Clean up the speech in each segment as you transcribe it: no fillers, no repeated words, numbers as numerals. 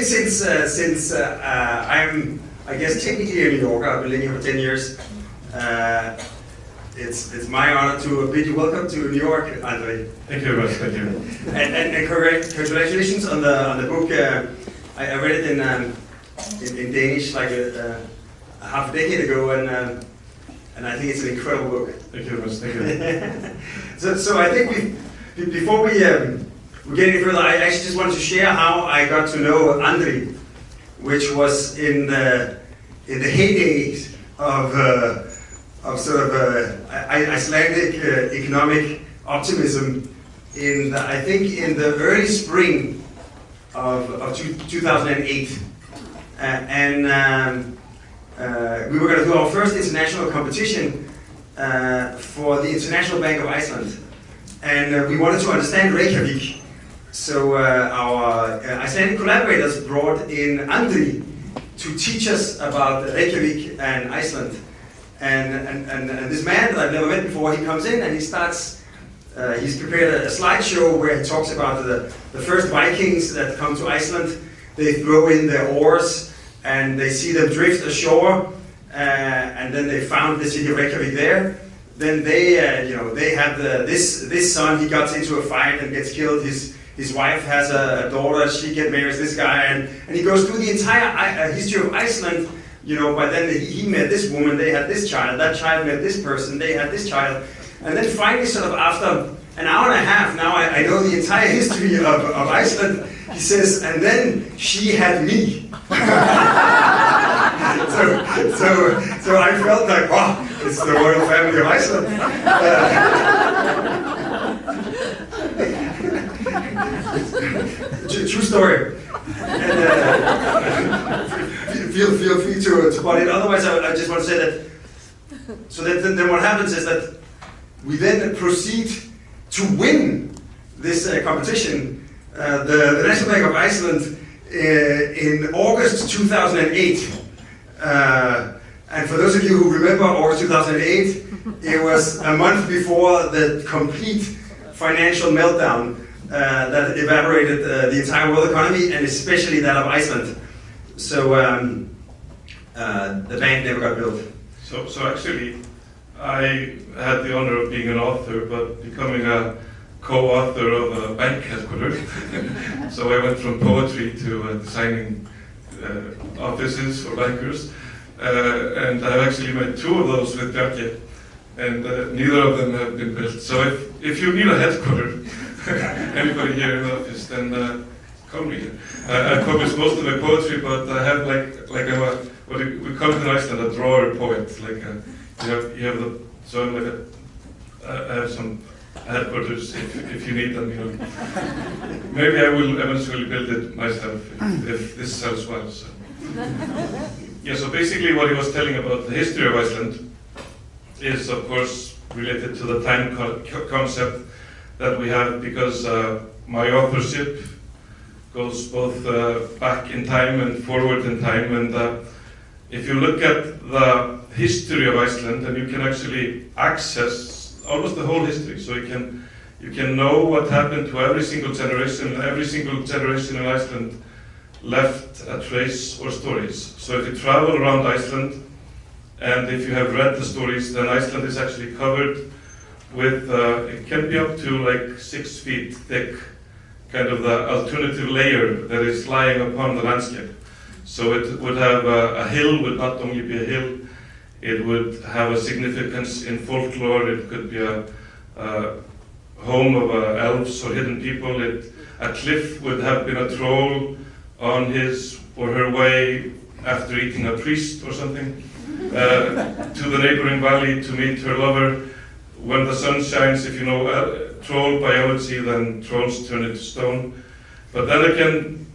think since I'm, I guess, technically a New Yorker, I've been living here for 10 years. It's my honor to bid you welcome to New York, Andri. Thank you very much. Thank you. And congratulations on the book. I read it in Danish like a half a decade ago, and I think it's an incredible book. Thank you very much. Thank you. So I think before we get any further, I actually just wanted to share how I got to know Andri, which was in the heydays of sort of Icelandic economic optimism I think in the early spring of 2008. We were going to do our first international competition for the International Bank of Iceland. And we wanted to understand Reykjavik. So our Icelandic collaborators brought in Andri to teach us about Reykjavik and Iceland. And this man that I've never met before, he comes in and he starts, he's prepared a slideshow where he talks about the first Vikings that come to Iceland. They throw in their oars and they see them drift ashore, and then they found the city of Reykjavik there. Then they have this son, he gets into a fight and gets killed. His wife has a daughter, she marries this guy, and he goes through the entire history of Iceland. By then he met this woman, they had this child, that child met this person, they had this child. And then finally, sort of after an hour and a half, now I know the entire history of Iceland, he says, and then she had me. so I felt like, wow, it's the royal family of Iceland. True story. And, feel free to butt in. Otherwise, I just want to say that. So then what happens is that we then proceed to win this competition. The National Bank of Iceland in August 2008. And for those of you who remember August 2008, it was a month before the complete financial meltdown that evaporated the entire world economy, and especially that of Iceland. So the bank never got built. So actually, I had the honor of being an author, but becoming a co-author of a bank headquarters. So I went from poetry to designing offices for bankers. And I've actually made 2 of those with Bjarke, and neither of them have been built. So if you need a headquarters, anybody here in the office, then call me. I publish most of my poetry, but I have like I'm a, what we call it in Iceland, a drawer poet. Like you have the, so I'm like I have some headquarters if you need them. Maybe I will eventually build it myself if this sells well. So. Yeah, so basically what he was telling about the history of Iceland is, of course, related to the time concept that we have, because my authorship goes both back in time and forward in time. And if you look at the history of Iceland, then you can actually access almost the whole history. So you can know what happened to every single generation. Every single generation in Iceland left a trace or stories. So if you travel around Iceland, and if you have read the stories, then Iceland is actually covered with, it can be up to like 6 feet thick, kind of the alternative layer that is lying upon the landscape. So it would have a hill, would not only be a hill, it would have a significance in folklore. It could be a home of elves or hidden people. A cliff would have been a troll on his or her way after eating a priest or something to the neighboring valley to meet her lover. When the sun shines, if you know troll biology, then trolls turn into stone. But then again,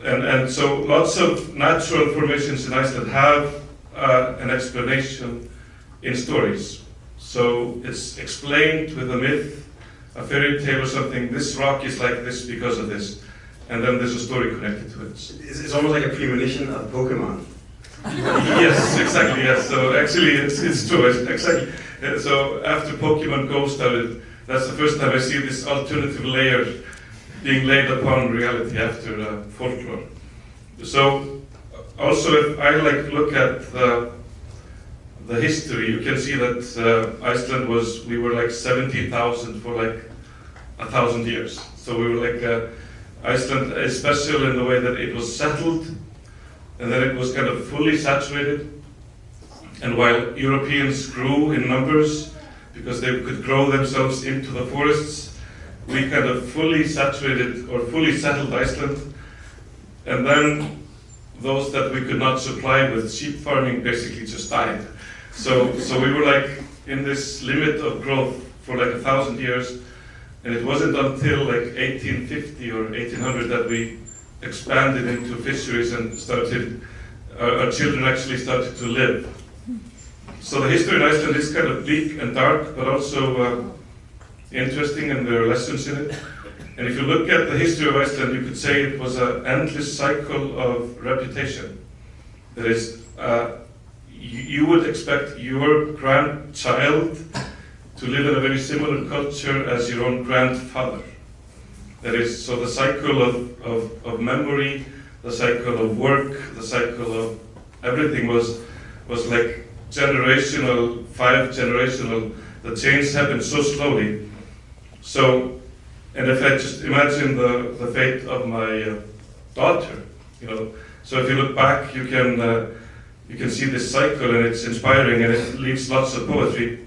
and so lots of natural formations in Iceland have an explanation in stories. So it's explained with a myth, a fairy tale or something. This rock is like this because of this. And then there's a story connected to it. It's almost like a premonition of Pokemon. Yes, exactly, yes. So actually it's true, exactly. So after Pokemon Go started, that's the first time I see this alternative layer being laid upon reality after folklore. So also if I look at the history, you can see that Iceland we were like 70,000 for like 1,000 years. So we were Iceland is special in the way that it was settled, and then it was kind of fully saturated. And while Europeans grew in numbers, because they could grow themselves into the forests, we kind of fully saturated or fully settled Iceland. And then those that we could not supply with sheep farming basically just died. So we were in this limit of growth for 1,000 years, and it wasn't until 1850 or 1800 that we expanded into fisheries and started, our children actually started to live. So the history in Iceland is kind of bleak and dark, but also interesting, and there are lessons in it. And if you look at the history of Iceland, you could say it was an endless cycle of reputation. That is, you would expect your grandchild to live in a very similar culture as your own grandfather. That is, so the cycle of memory, the cycle of work, the cycle of everything was like generational, 5-generational. The change happened so slowly. So, and if I just imagine the fate of my daughter, so if you look back, you can see this cycle, and it's inspiring, and it leaves lots of poetry.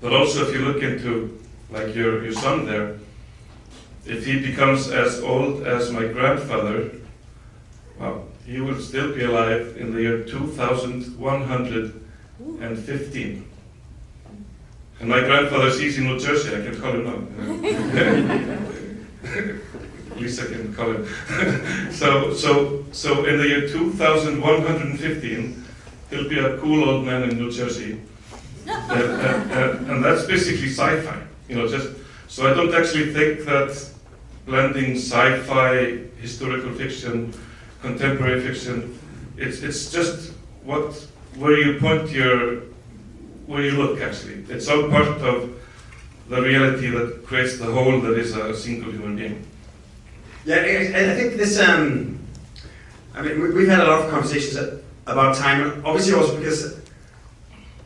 But also, if you look into your son there, if he becomes as old as my grandfather, well, he will still be alive in the year 2115. And my grandfather sees in New Jersey, I can call him now. Lisa can call him. So in the year 2115, he'll be a cool old man in New Jersey. And that's basically sci-fi, so I don't actually think that blending sci-fi, historical fiction, contemporary fiction, it's just where you point where you look, actually. It's all part of the reality that creates the whole that is a single human being. Yeah, I think this, we've had a lot of conversations about time, obviously also because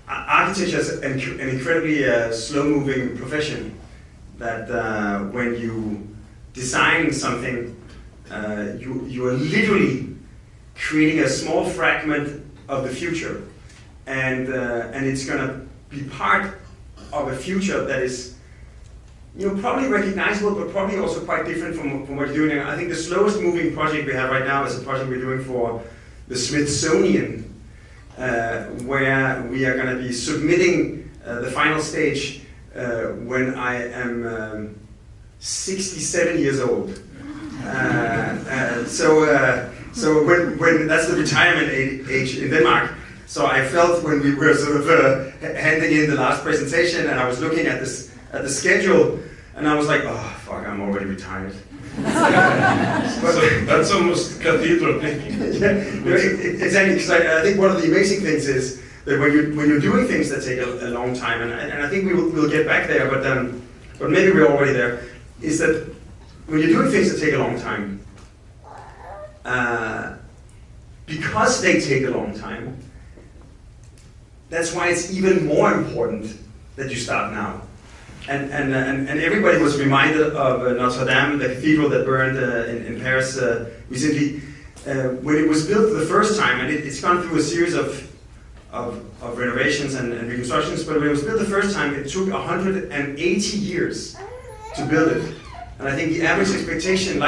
architecture is an incredibly slow-moving profession, that when you design something, you are literally creating a small fragment of the future, and it's going to be part of a future that is probably recognizable, but probably also quite different from what you're doing. I think the slowest moving project we have right now is a project we're doing for the Smithsonian, where we are going to be submitting the final stage when I am 67 years old. So when that's the retirement age in Denmark. So I felt when we were sort of handing in the last presentation, and I was looking at the schedule, and I was like, oh fuck, I'm already retired. So that's almost cathedral thinking. Yeah, exactly. Because I think one of the amazing things is that when you're doing things that take a long time, and I think we'll get back there, but maybe we're already there, is that when you're doing things that take a long time, because they take a long time, that's why it's even more important that you start now. And everybody was reminded of Notre Dame, the cathedral that burned in Paris recently. When it was built the first time, and it's gone through a series of renovations and reconstructions, but when it was built the first time, it took 180 years to build it. And I think the average life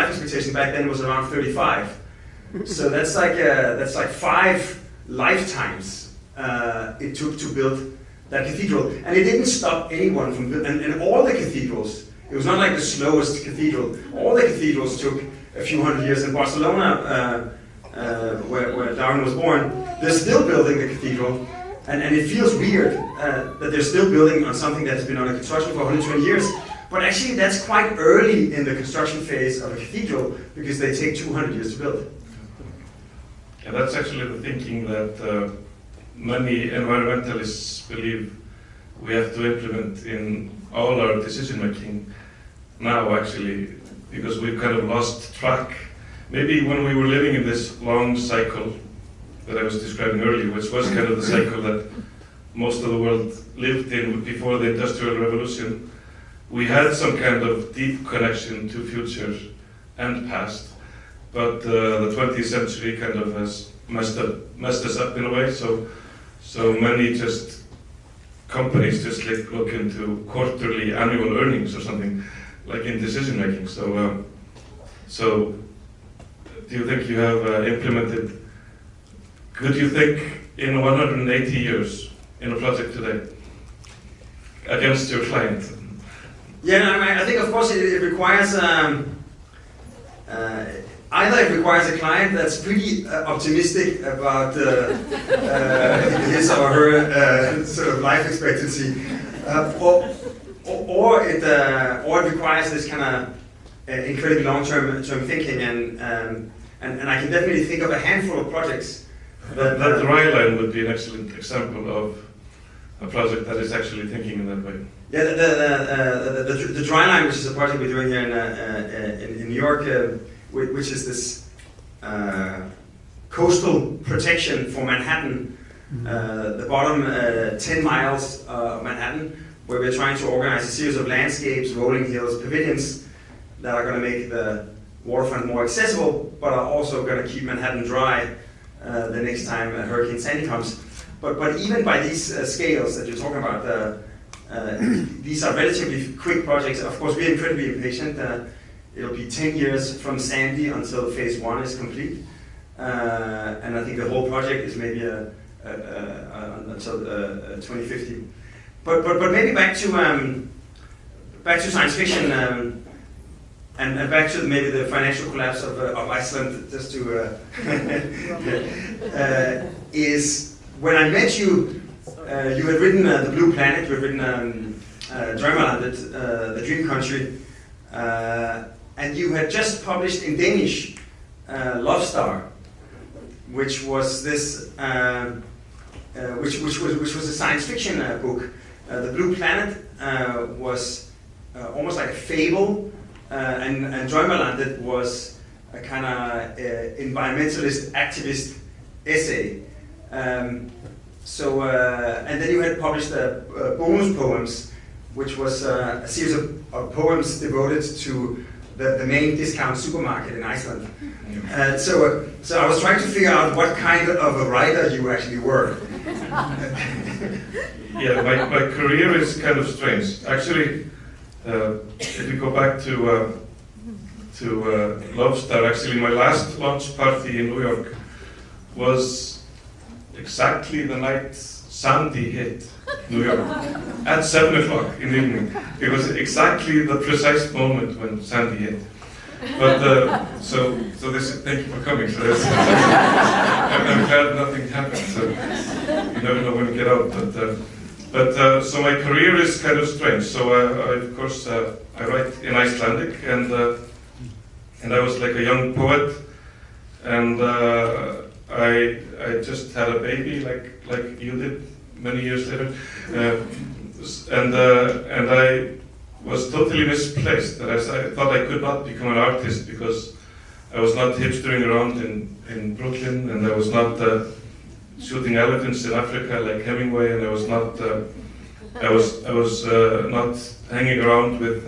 expectation back then was around 35. So that's like 5 lifetimes it took to build that cathedral. And it didn't stop anyone from building, and all the cathedrals, it was not like the slowest cathedral. All the cathedrals took a few hundred years. In Barcelona, where Darwin was born, they're still building the cathedral, and it feels weird that they're still building on something that's been under construction for 120 years. But actually that's quite early in the construction phase of a cathedral, because they take 200 years to build. Yeah, that's actually the thinking that many environmentalists believe we have to implement in all our decision making now, actually, because we've kind of lost track. Maybe when we were living in this long cycle that I was describing earlier, which was kind of the cycle that most of the world lived in before the Industrial Revolution, we had some kind of deep connection to future and past, but the 20th century kind of has messed us up in a way. So many companies just look into quarterly annual earnings or something, like in decision making. So do you think you have implemented? Could you think in 180 years in a project today against your client? Yeah, I think of course it requires either it requires a client that's pretty optimistic about his or her sort of life expectancy, or it requires this kind of incredibly long-term thinking, and I can definitely think of a handful of projects. That Dreamland would be an excellent example of a project that is actually thinking in that way. Yeah, the Dreamland, which is a project we're doing here in New York, which is this coastal protection for Manhattan, the bottom 10 miles of Manhattan, where we're trying to organize a series of landscapes, rolling hills, pavilions that are going to make the waterfront more accessible, but are also going to keep Manhattan dry the next time Hurricane Sandy comes. But even by these scales that you're talking about, these are relatively quick projects. Of course, we're incredibly impatient. It'll be 10 years from Sandy until phase 1 is complete, and I think the whole project is maybe until 2050. But maybe back to science fiction, and back to maybe the financial collapse of Iceland. Just to is when I met you, you had written The Blue Planet. You had written Dreamland, the Dream Country. And you had just published in Danish Love Star, which was this, which was a science fiction book. The Blue Planet was almost like a fable, and Dreamland was a kind of environmentalist activist essay. And then you had published bonus poems, which was a series of poems devoted to the main discount supermarket in Iceland. So I was trying to figure out what kind of a writer you actually were. Yeah, my career is kind of strange. Actually, if you go back to Love Star, actually my last launch party in New York was exactly the night Sandy hit New York at 7 o'clock in the evening. It was exactly the precise moment when Sandy hit. But so this. Thank you for coming. So this, I'm glad nothing happened. So you never know when you get out. But so my career is kind of strange. So I of course I write in Icelandic, and I was like a young poet, and I just had a baby like you did many years later, and I was totally misplaced. That I thought I could not become an artist because I was not hipstering around in Brooklyn, and I was not shooting elephants in Africa like Hemingway, and I was not not hanging around with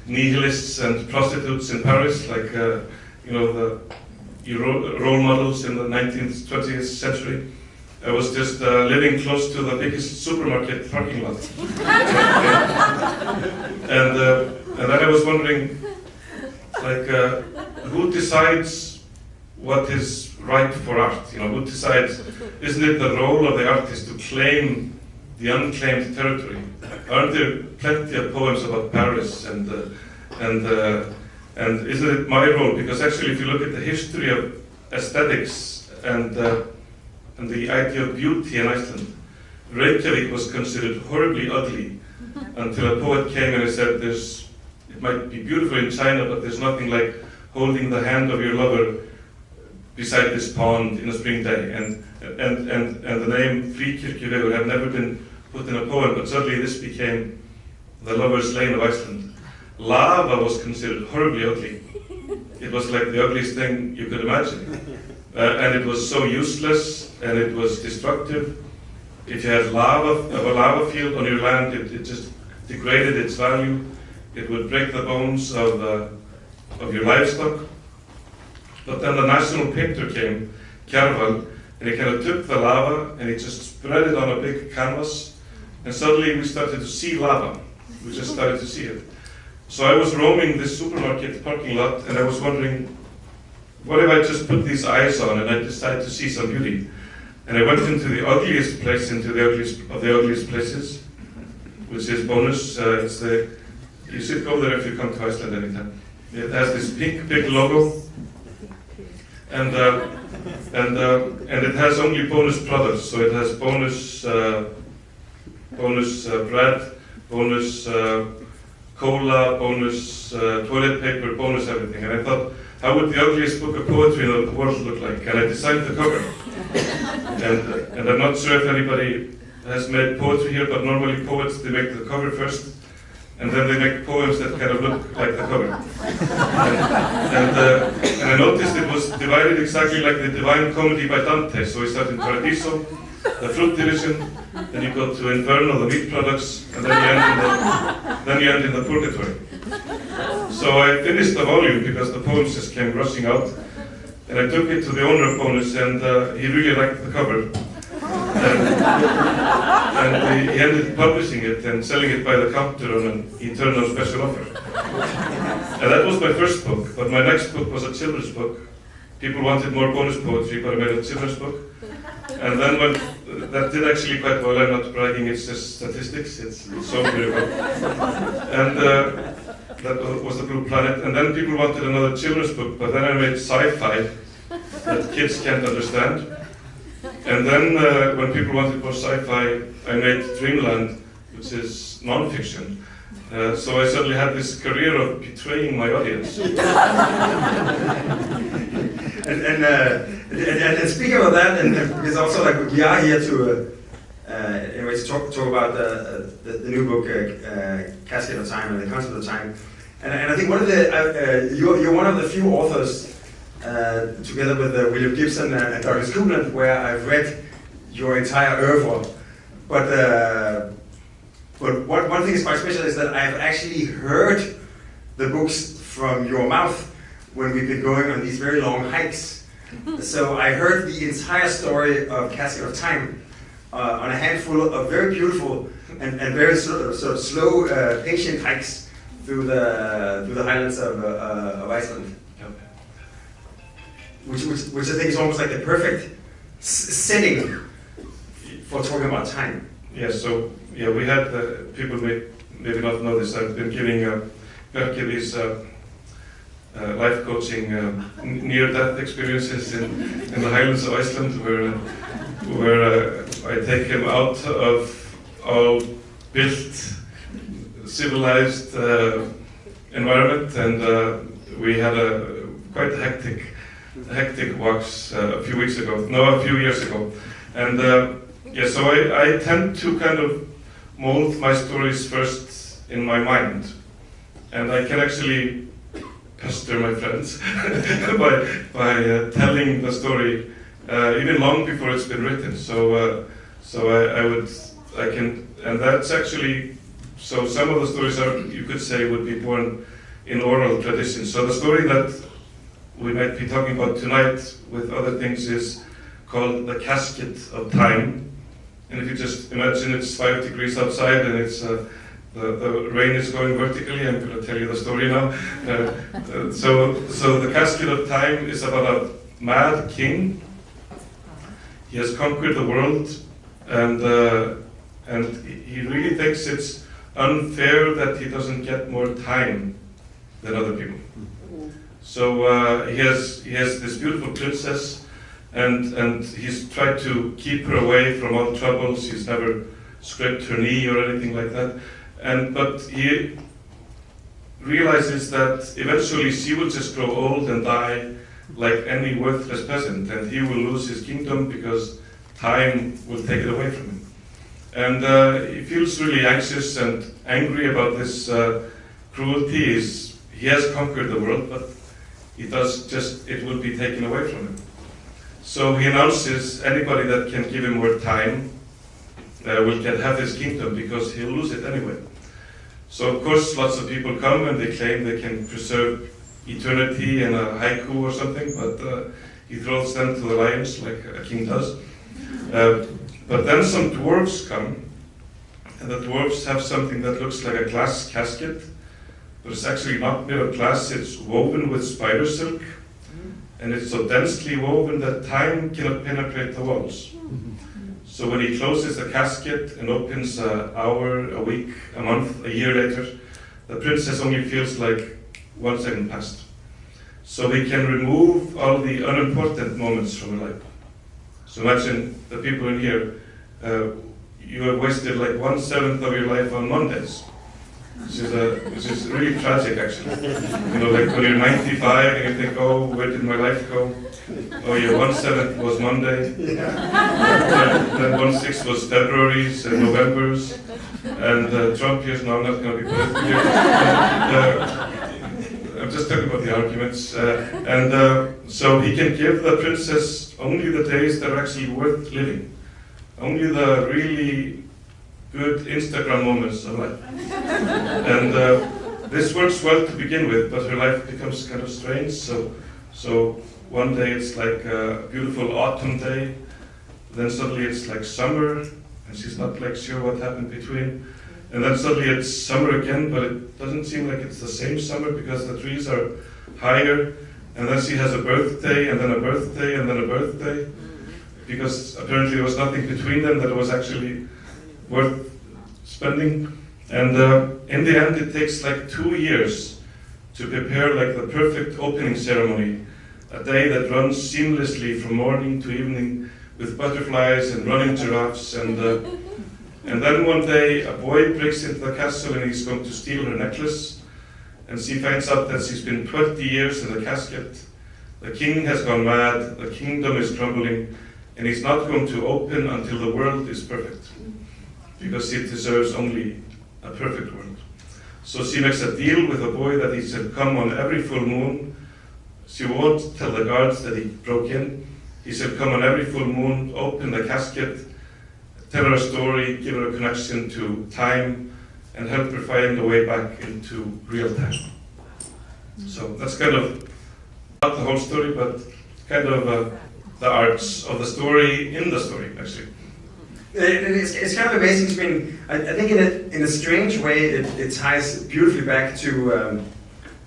nihilists and prostitutes in Paris like you know the role models in the 19th, 20th century. I was just living close to the biggest supermarket parking lot. And then I was wondering, like, who decides what is right for art? You know, who decides? Isn't it the role of the artist to claim the unclaimed territory? Aren't there plenty of poems about Paris and isn't it my role? Because actually, if you look at the history of aesthetics and the idea of beauty in Iceland, Reykjavik was considered horribly ugly until a poet came and he said, it might be beautiful in China, but there's nothing like holding the hand of your lover beside this pond in a spring day. And the name Fríkirkjuvegur had never been put in a poem, but suddenly this became the lover's lane of Iceland. lava was considered horribly ugly. It was like the ugliest thing you could imagine. And it was so useless, and it was destructive. If you had a lava field on your land, it just degraded its value. It would break the bones of your livestock. But then the national painter came, Kjarval, and he kind of took the lava and he just spread it on a big canvas, and suddenly we started to see lava. We just started to see it. So I was roaming this supermarket parking lot, and I was wondering, what if I just put these eyes on and I decided to see some beauty? And I went into the ugliest place, into the ugliest of the ugliest places, which is Bonus. You should go there if you come to Iceland anytime. It has this pink big logo, and it has only Bonus products. So it has Bonus bread, Bonus cola, Bonus toilet paper, Bonus everything. And I thought, how would the ugliest book of poetry in the world look like? And I designed the cover. And I'm not sure if anybody has made poetry here, but normally poets, they make the cover first, and then they make poems that kind of look like the cover. And I noticed it was divided exactly like the Divine Comedy by Dante. So we start in Paradiso, the fruit division, then you go to Inferno, the meat products, and then you end in the Purgatory. So I finished the volume because the poems just came rushing out, and I took it to the owner of Bonus, and he really liked the cover. And he ended up publishing it and selling it by the counter on an eternal special offer. And that was my first book, but my next book was a children's book. People wanted more Bonus poetry, but I made a children's book. And then that did actually quite well. I'm not bragging, it's just statistics. It's so very well. And that was The Blue Planet. And then people wanted another children's book, but then I made sci-fi that kids can't understand. And then when people wanted more sci-fi, I made Dreamland, which is non-fiction. So I suddenly had this career of betraying my audience. And speaking about that, and because also like we are here to talk about the new book, Casket of Time, and the concept of time. And I think one of the you're one of the few authors, together with William Gibson and Douglas Coupland, where I've read your entire oeuvre. But one thing is quite special is that I've actually heard the books from your mouth when we've been going on these very long hikes. So I heard the entire story of Casket of Time on a handful of very beautiful and very sort of slow, patient hikes through the highlands of Iceland. Which I think is almost like the perfect setting for talking about time. Yeah, so we had people maybe not know this. I've been giving Bjarke these life coaching near-death experiences in the highlands of Iceland, where I take him out of all built, civilized environment, and we had a quite hectic walks a few years ago, and so I tend to kind of mold my stories first in my mind, and I can actually pester my friends by telling the story even long before it's been written. So and that's actually, so some of the stories you could say would be born in oral tradition. So the story that we might be talking about tonight with other things is called The Casket of Time. And if you just imagine it's 5 degrees outside and it's the rain is going vertically, I'm going to tell you the story now. So The Casket of Time is about a mad king. He has conquered the world, and he really thinks it's unfair that he doesn't get more time than other people. So he has this beautiful princess, and he's tried to keep her away from all troubles. He's never scraped her knee or anything like that. But he realizes that eventually she will just grow old and die like any worthless peasant, and he will lose his kingdom because time will take it away from him. And he feels really anxious and angry about this cruelty is he has conquered the world, but it will be taken away from him. So he announces anybody that can give him more time will get half his kingdom because he'll lose it anyway. So of course lots of people come and they claim they can preserve eternity in a haiku or something, but he throws them to the lions like a king does. But then some dwarves come, and the dwarves have something that looks like a glass casket, but it's actually not made of glass, it's woven with spider silk, and it's so densely woven that time cannot penetrate the walls. So when he closes the casket and opens an hour, a week, a month, a year later, the princess only feels like 1 second passed. So he can remove all the unimportant moments from her life. So imagine the people in here, you have wasted like 1/7 of your life on Mondays, which is really tragic actually. You know, like when you're 95 and you think, oh, where did my life go? Oh yeah, 1/7 was Monday, then 1/6 was February's and November's, and Trump years, no, I'm not going to be political here. I'm just talking about the arguments. So he can give the princess only the days that are actually worth living. Only the really good Instagram moments of life. And this works well to begin with, but her life becomes kind of strange. So one day it's like a beautiful autumn day, then suddenly it's like summer, and she's not like sure what happened between. And then suddenly it's summer again, but it doesn't seem like it's the same summer because the trees are higher. And then she has a birthday, and then a birthday, and then a birthday. Because apparently there was nothing between them that was actually worth spending. And in the end, it takes like 2 years to prepare like the perfect opening ceremony. A day that runs seamlessly from morning to evening with butterflies and running giraffes. And then one day a boy breaks into the castle and he's going to steal her necklace. And she finds out that she's been 20 years in the casket. The king has gone mad, the kingdom is crumbling, and he's not going to open until the world is perfect. Because it deserves only a perfect world. So she makes a deal with the boy that he shall come on every full moon. She won't tell the guards that he broke in. He shall come on every full moon, open the casket, tell her a story, give her a connection to time, and help her find the way back into real time. So that's kind of, not the whole story, but kind of the arts of the story in the story, actually. It's kind of amazing. I mean, I think in a strange way it ties beautifully back to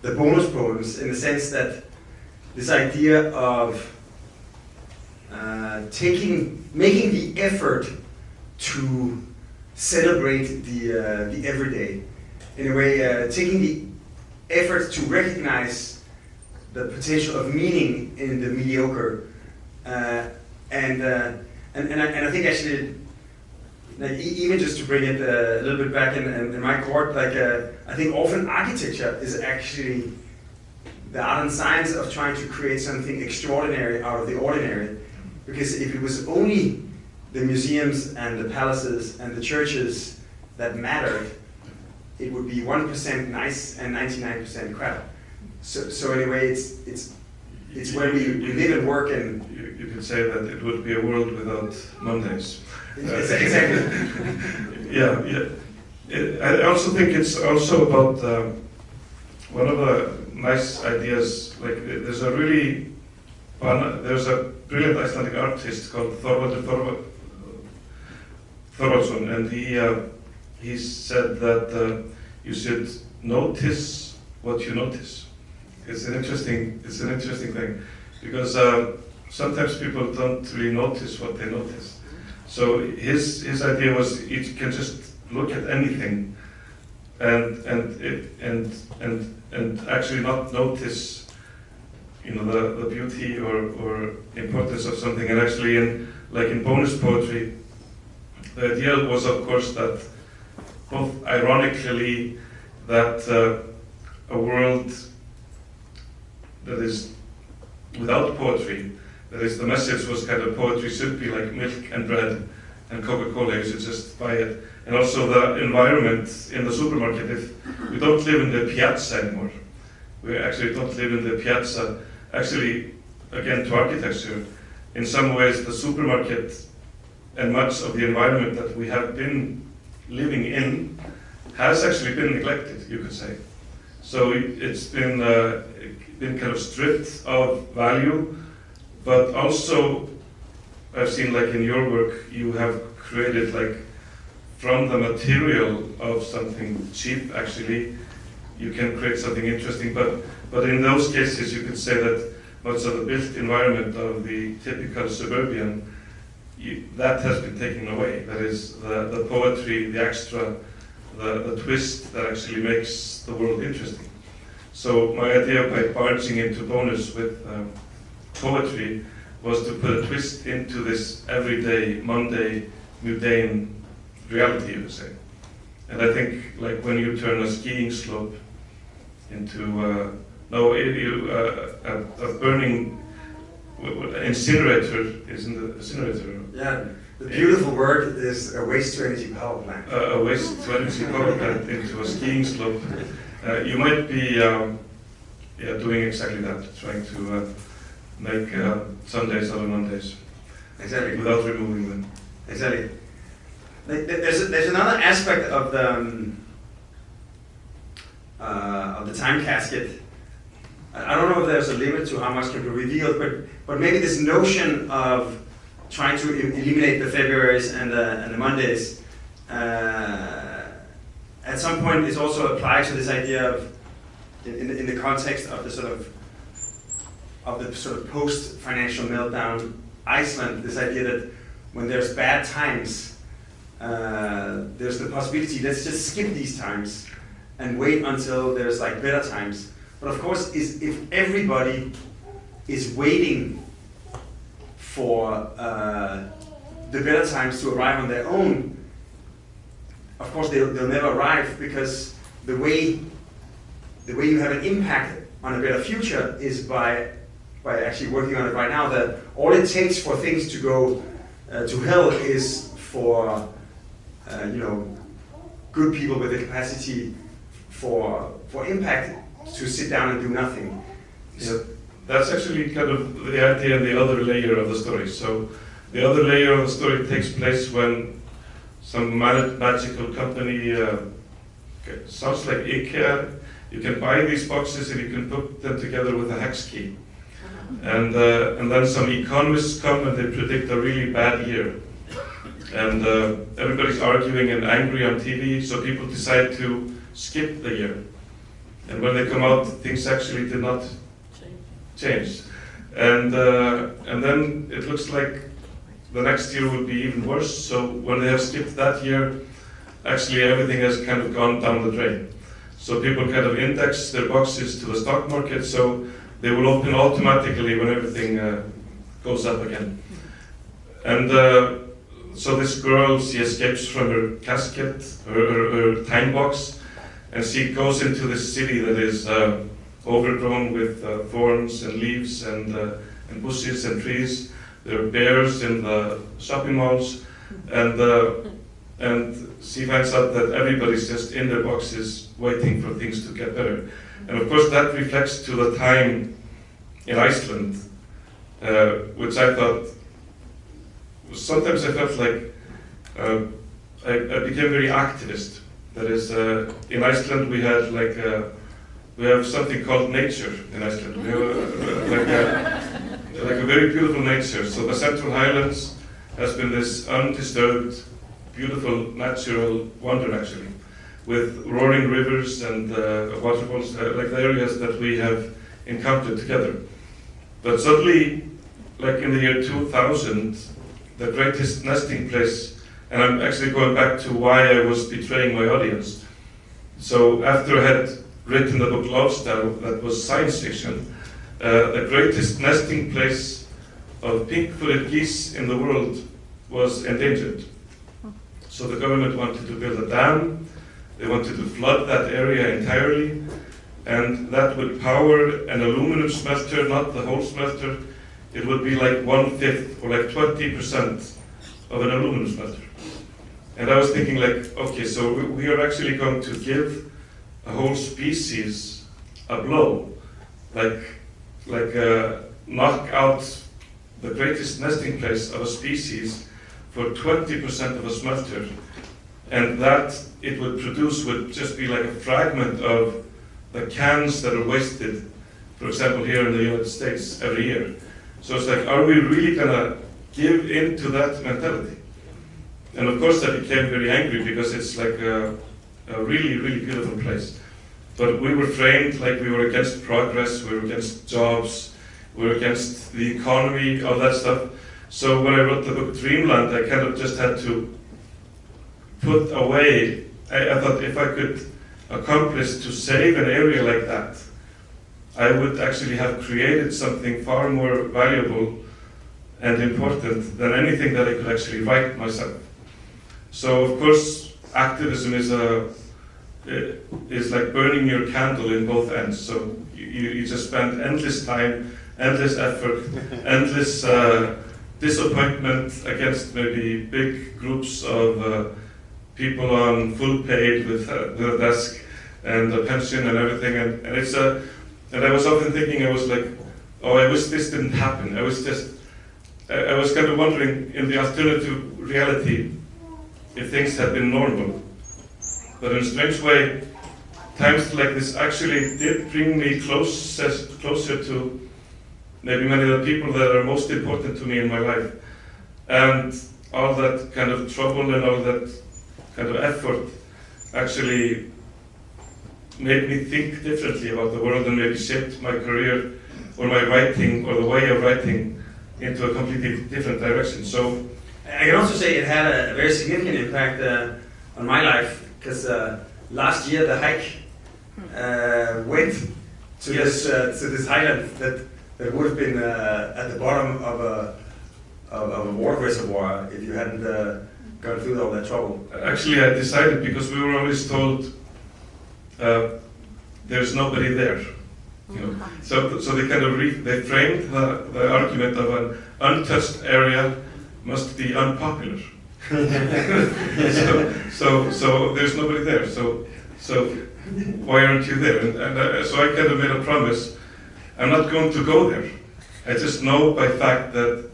the bonus poems, in the sense that this idea of making the effort to celebrate the everyday, in a way, taking the effort to recognize the potential of meaning in the mediocre, and I think actually, like, even just to bring it a little bit back in my court, like I think often architecture is actually the art and science of trying to create something extraordinary out of the ordinary, because if it was only the museums and the palaces and the churches that mattered, it would be 1% nice and 99% crap. So anyway, it's where we live and work, and you could say that it would be a world without Mondays. Exactly. Yeah. I also think it's also about one of the nice ideas. Like there's a brilliant Icelandic artist called Thorvaldsson, and he said that you should notice what you notice. It's an interesting thing, because sometimes people don't really notice what they notice. So his idea was you can just look at anything and actually not notice, you know, the beauty or importance of something. And actually in bonus poetry, the idea was, of course, that both ironically that a world that is without poetry, that is, the message was kind of poetry should be like milk and bread, and Coca-Cola, you should just buy it. And also the environment in the supermarket. If we don't live in the piazza anymore, we actually don't live in the piazza. Actually, again, to architecture, in some ways the supermarket and much of the environment that we have been living in has actually been neglected, you could say. So it's been kind of stripped of value, but also I've seen, like in your work, you have created, like, from the material of something cheap, actually, you can create something interesting. But in those cases, you could say that much of the built environment of the typical suburban, that has been taken away. That is the poetry, the extra, the twist that actually makes the world interesting. So my idea by barging into bonus with poetry was to put a twist into this everyday, Monday, mundane reality, you could say. And I think, like, when you turn a skiing slope into a burning incinerator, isn't it? Incinerator. Yeah, the beautiful word is a waste-to-energy power plant. A waste-to-energy power plant into a skiing slope. You might be doing exactly that, trying to make Sundays out of Mondays. Exactly. Without removing them. Exactly. There's another aspect of the time casket. I don't know if there's a limit to how much can be revealed, but maybe this notion of trying to eliminate the Februarys and the Mondays at some point is also applied to this idea of, in the context of the sort of post-financial meltdown Iceland, this idea that when there's bad times, there's the possibility, let's just skip these times and wait until there's, like, better times. But of course, if everybody is waiting for the better times to arrive on their own, of course they'll never arrive, because the way you have an impact on a better future is by actually working on it right now. That all it takes for things to go to hell is for good people with the capacity for impact to sit down and do nothing. So that's actually kind of the idea and the other layer of the story. So the other layer of the story takes place when some magical company, sounds like IKEA, you can buy these boxes and you can put them together with a hex key. And then some economists come and they predict a really bad year. And everybody's arguing and angry on TV, so people decide to skip the year. And when they come out, things actually did not change. And then it looks like the next year will be even worse. So when they have skipped that year, actually everything has kind of gone down the drain. So people kind of index their boxes to the stock market, so they will open automatically when everything goes up again. And so this girl, she escapes from her casket, her time box, and she goes into this city that is overgrown with thorns and leaves and bushes and trees. There are bears in the shopping malls, and she finds out that everybody's just in their boxes waiting for things to get better. And of course that reflects to the time in Iceland, which I thought, sometimes I felt like I became very activist. That is, in Iceland we had we have something called nature in Iceland. We have like a very beautiful nature. So the Central Highlands has been this undisturbed, beautiful natural wonder, actually, with roaring rivers and waterfalls, like the areas that we have encountered together. But suddenly, like in the year 2000, the greatest nesting place, and I'm actually going back to why I was betraying my audience. So after I had written the book Love Style, that was science fiction, the greatest nesting place of pink-footed geese in the world was endangered. So the government wanted to build a dam, they wanted to flood that area entirely, and that would power an aluminum smelter, not the whole smelter. It would be like 1/5 or like 20% of an aluminum smelter. And I was thinking like, okay, so we are actually going to give a whole species a blow, knock out the greatest nesting place of a species for 20% of a smelter, and that it would produce would just be like a fragment of the cans that are wasted, for example, here in the United States every year. So it's like, are we really gonna give in to that mentality? And of course I became very angry because it's like a really, really beautiful place. But we were framed like we were against progress, we were against jobs, we were against the economy, all that stuff. So when I wrote the book Dreamland, I kind of just had to put away, I thought if I could accomplish to save an area like that, I would actually have created something far more valuable and important than anything that I could actually write myself. So of course, activism is like burning your candle in both ends. So you just spend endless time, endless effort, endless disappointment against maybe big groups of people on full paid with a desk and a pension and everything. And it's and I was often thinking, I was like, oh, I wish this didn't happen. I was kind of wondering in the alternative reality if things had been normal. But in a strange way, times like this actually did bring me closer to maybe many of the people that are most important to me in my life. And all that kind of trouble and all that kind of effort actually made me think differently about the world and maybe shaped my career or my writing or the way of writing into a completely different direction. So I can also say it had a very significant impact on my life, because last year the hike went to this highland that would have been at the bottom of a water reservoir if you hadn't gone through all that trouble. Actually, I decided because we were always told there's nobody there. You know, so they kind of they framed the argument of an untouched area must be unpopular. so there's nobody there. So why aren't you there? And so I kind of made a promise. I'm not going to go there. I just know by fact that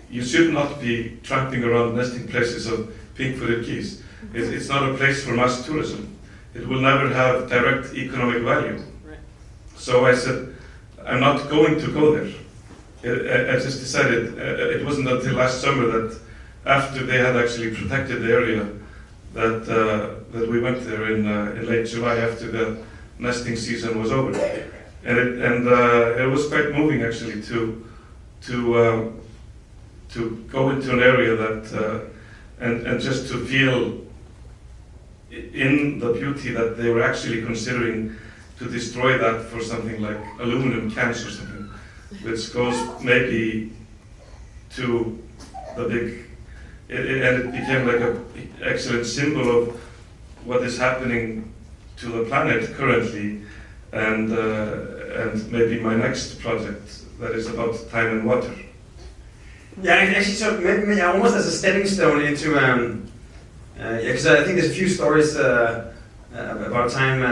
you should not be tramping around nesting places of pink-footed geese. It's not a place for mass tourism. It will never have direct economic value. So I said, I'm not going to go there. I just decided, it wasn't until last summer that after they had actually protected the area that we went there in late July after the nesting season was over. And it was quite moving actually to go into an area that, and just to feel in the beauty that they were actually considering to destroy that for something like aluminum cans or something, which goes maybe to the big, and it became like an excellent symbol of what is happening to the planet currently, and maybe my next project that is about time and water. Yeah, actually, so maybe almost as a stepping stone into, because I think there's a few stories about time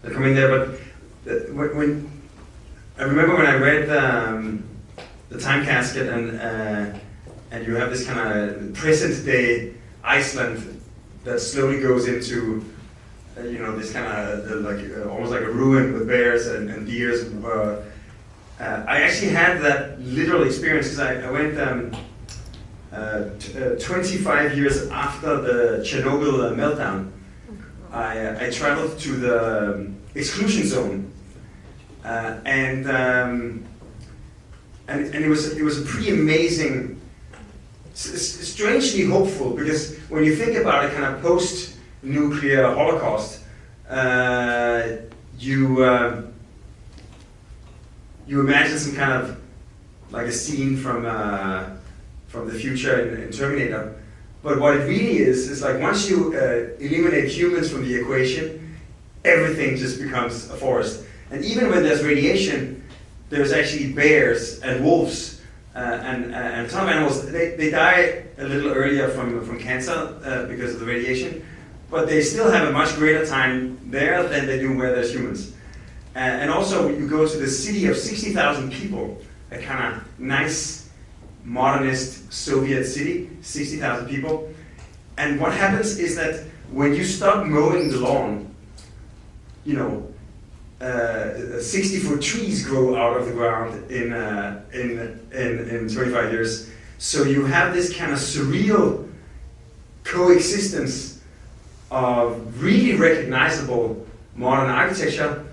that come in there, but when I remember when I read the Time Casket and you have this kind of present day Iceland that slowly goes into this kind of almost like a ruin with bears and deers. I actually had that literal experience because I went 25 years after the Chernobyl meltdown. I traveled to the exclusion zone, and it was a pretty amazing, strangely hopeful, because when you think about it, kind of post-nuclear Holocaust, you imagine some kind of like a scene from the future in Terminator. But what it really is like once you eliminate humans from the equation, everything just becomes a forest. And even when there's radiation, there's actually bears and wolves and a ton of animals, they die a little earlier from cancer because of the radiation, but they still have a much greater time there than they do where there's humans. And also, you go to the city of 60,000 people, a kind of nice, modernist Soviet city, 60,000 people. And what happens is that when you stop mowing the lawn, 60-foot trees grow out of the ground in 25 years. So you have this kind of surreal coexistence of really recognizable modern architecture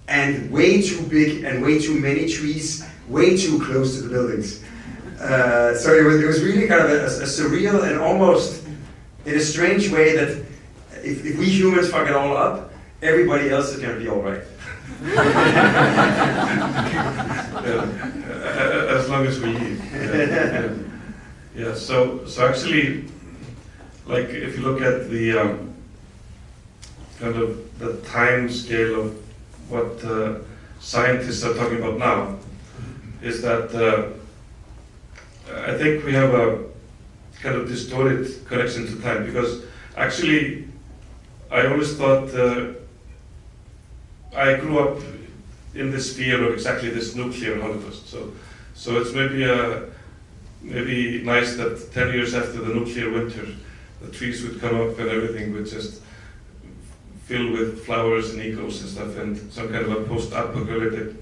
and way too big and way too many trees, way too close to the buildings. So it was really kind of a surreal and almost in a strange way that if we humans fuck it all up, everybody else is going to be all right. As long as we eat. Yeah. So actually, like if you look at the kind of the time scale of what scientists are talking about now, is that I think we have a kind of distorted connection to time, because actually I always thought I grew up in this fear of exactly this nuclear holocaust. So it's maybe nice that 10 years after the nuclear winter, the trees would come up and everything would just fill with flowers and eagles and stuff, and some kind of a post-apocalyptic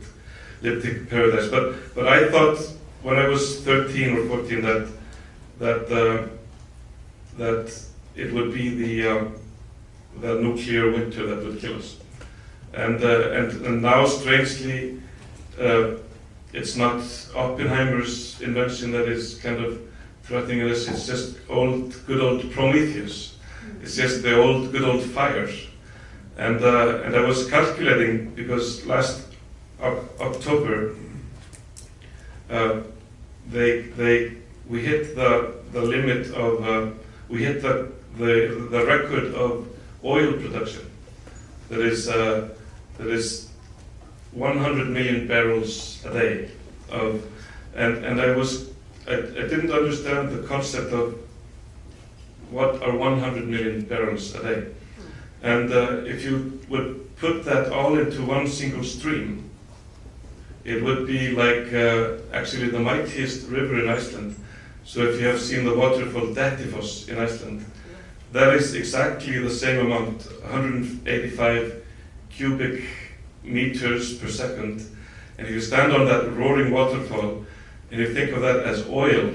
paradise. But I thought when I was 13 or 14 that it would be the nuclear winter that would kill us. And now, strangely, it's not Oppenheimer's invention that is kind of threatening us. It's just good old Prometheus. It's just the good old fire. And I was calculating, because last October we hit the limit of we hit the record of oil production. That is 100 million barrels a day of, and I didn't understand the concept of what are 100 million barrels a day. And if you would put that all into one single stream, it would be like actually the mightiest river in Iceland. So if you have seen the waterfall Dettifoss in Iceland, that is exactly the same amount, 185 cubic meters per second. And if you stand on that roaring waterfall and you think of that as oil,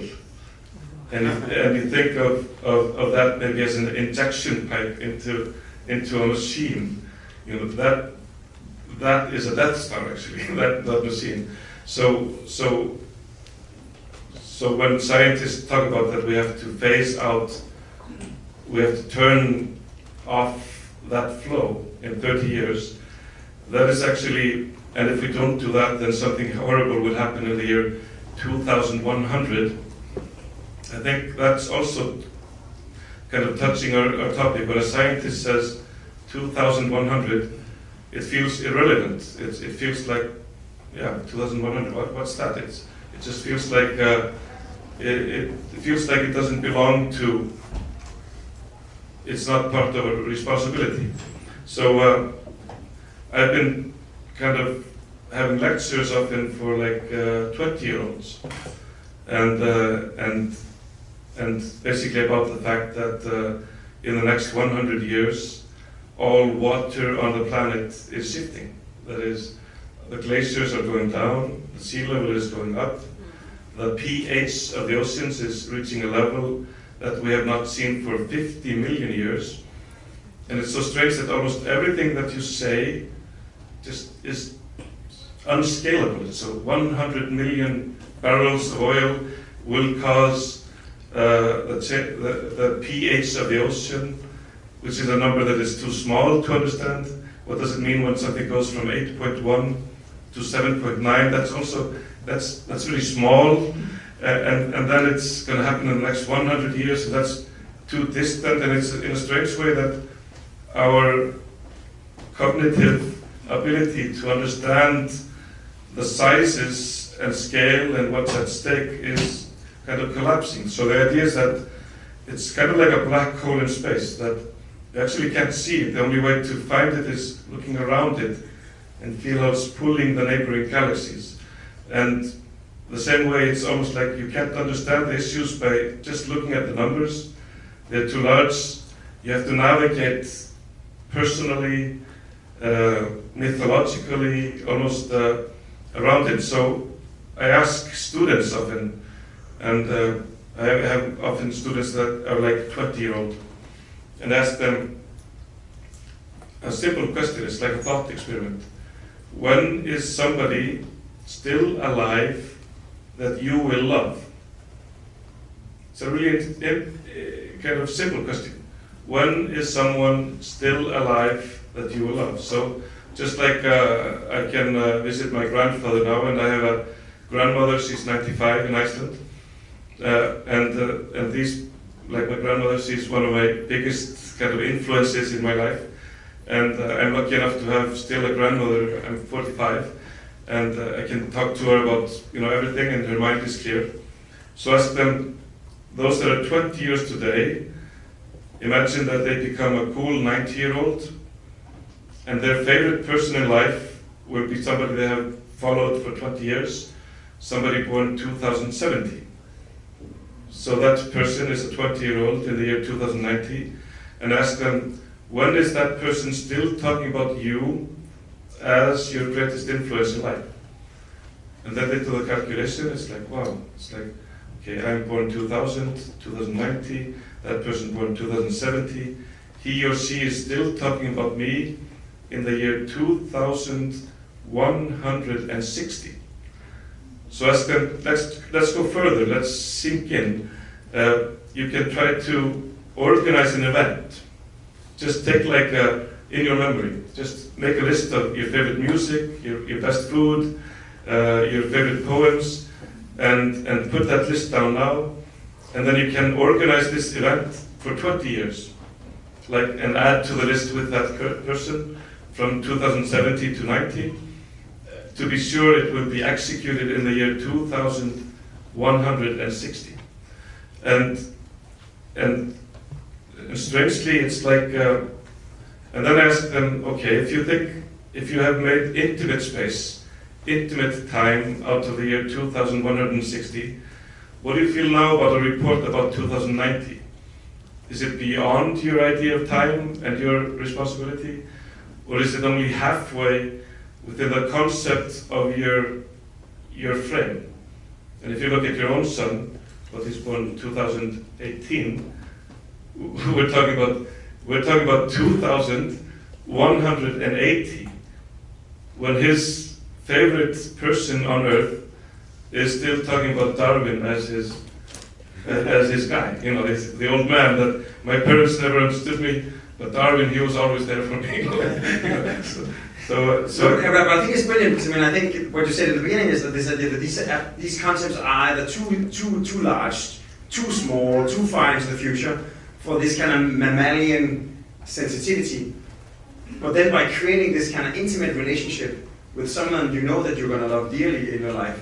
and you think of that maybe as an injection pipe into a machine, that is a Death Star actually, that machine. So when scientists talk about that, we have to phase out, we have to turn off that flow in 30 years. That is actually, and if we don't do that, then something horrible would happen in the year 2100. I think that's also kind of touching our topic. When a scientist says 2100, it feels irrelevant. It feels like, yeah, 2100. What's that? It just feels like it feels like it doesn't belong to. It's not part of a responsibility. So I've been kind of having lectures often for like 20-year-olds, and basically about the fact that in the next 100 years, all water on the planet is shifting. That is, the glaciers are going down, the sea level is going up, the pH of the oceans is reaching a level that we have not seen for 50 million years. And it's so strange that almost everything that you say just is unscalable. So 100 million barrels of oil will cause the pH of the ocean, which is a number that is too small to understand. What does it mean when something goes from 8.1 to 7.9? That's really small, and then it's going to happen in the next 100 years, and that's too distant, and it's in a strange way that our cognitive ability to understand the sizes and scale and what's at stake is kind of collapsing. So the idea is that it's kind of like a black hole in space, that you actually can't see it. The only way to find it is looking around it and feel how it's pulling the neighboring galaxies. And the same way, it's almost like you can't understand the issues by just looking at the numbers. They're too large. You have to navigate personally, mythologically, almost around it. So I ask students often, and I have often students that are like 20-year-old, and ask them a simple question. It's like a thought experiment. When is somebody still alive that you will love? It's a really kind of simple question. When is someone still alive that you will love? So just like I can visit my grandfather now, and I have a grandmother, she's 95 in Iceland. And these, like my grandmother, she's one of my biggest kind of influences in my life. And I'm lucky enough to have still a grandmother. I'm 45, and I can talk to her about everything, and her mind is clear. So ask them, those that are 20 years today, imagine that they become a cool 90-year-old, and their favorite person in life will be somebody they have followed for 20 years, somebody born 2070. So that person is a 20-year-old in the year 2090, and ask them, when is that person still talking about you as your greatest influence in life? And then they do the calculation. It's like, wow. It's like, okay, I'm born 2000, 2090, that person born 2070. He or she is still talking about me in the year 2160. So ask them, let's go further, let's sink in. You can try to organize an event. Just take in your memory, just make a list of your favorite music, your best food, your favorite poems, and put that list down now. And then you can organize this event for 20 years, and add to the list with that person from 2070 to 90. To be sure, it will be executed in the year 2160. And strangely, it's like, and then I ask them, okay, if you have made intimate space, intimate time out of the year 2160, what do you feel now about a report about 2090? Is it beyond your idea of time and your responsibility? Or is it only halfway within the concept of your frame? And if you look at your own son, what he's born in 2018, we're talking about 2180, when his favorite person on earth is still talking about Darwin as his guy. The old man that my parents never understood me, but Darwin, he was always there for me. So but I think it's brilliant, because I think what you said at the beginning is that this idea that these concepts are either too large, too small, too far into the future for this kind of mammalian sensitivity. But then by creating this kind of intimate relationship with someone you know that you're going to love dearly in your life,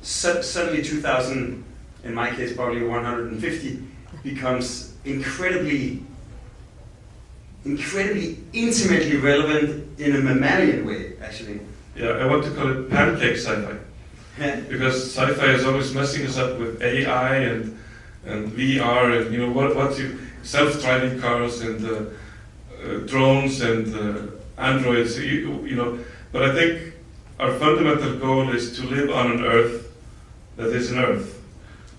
suddenly 2000, in my case probably 150, becomes incredibly intimately relevant in a mammalian way, actually. Yeah, I want to call it pancake sci-fi. Because sci-fi is always messing us up with AI and VR and what you self-driving cars and drones and androids. But I think our fundamental goal is to live on an Earth that is an Earth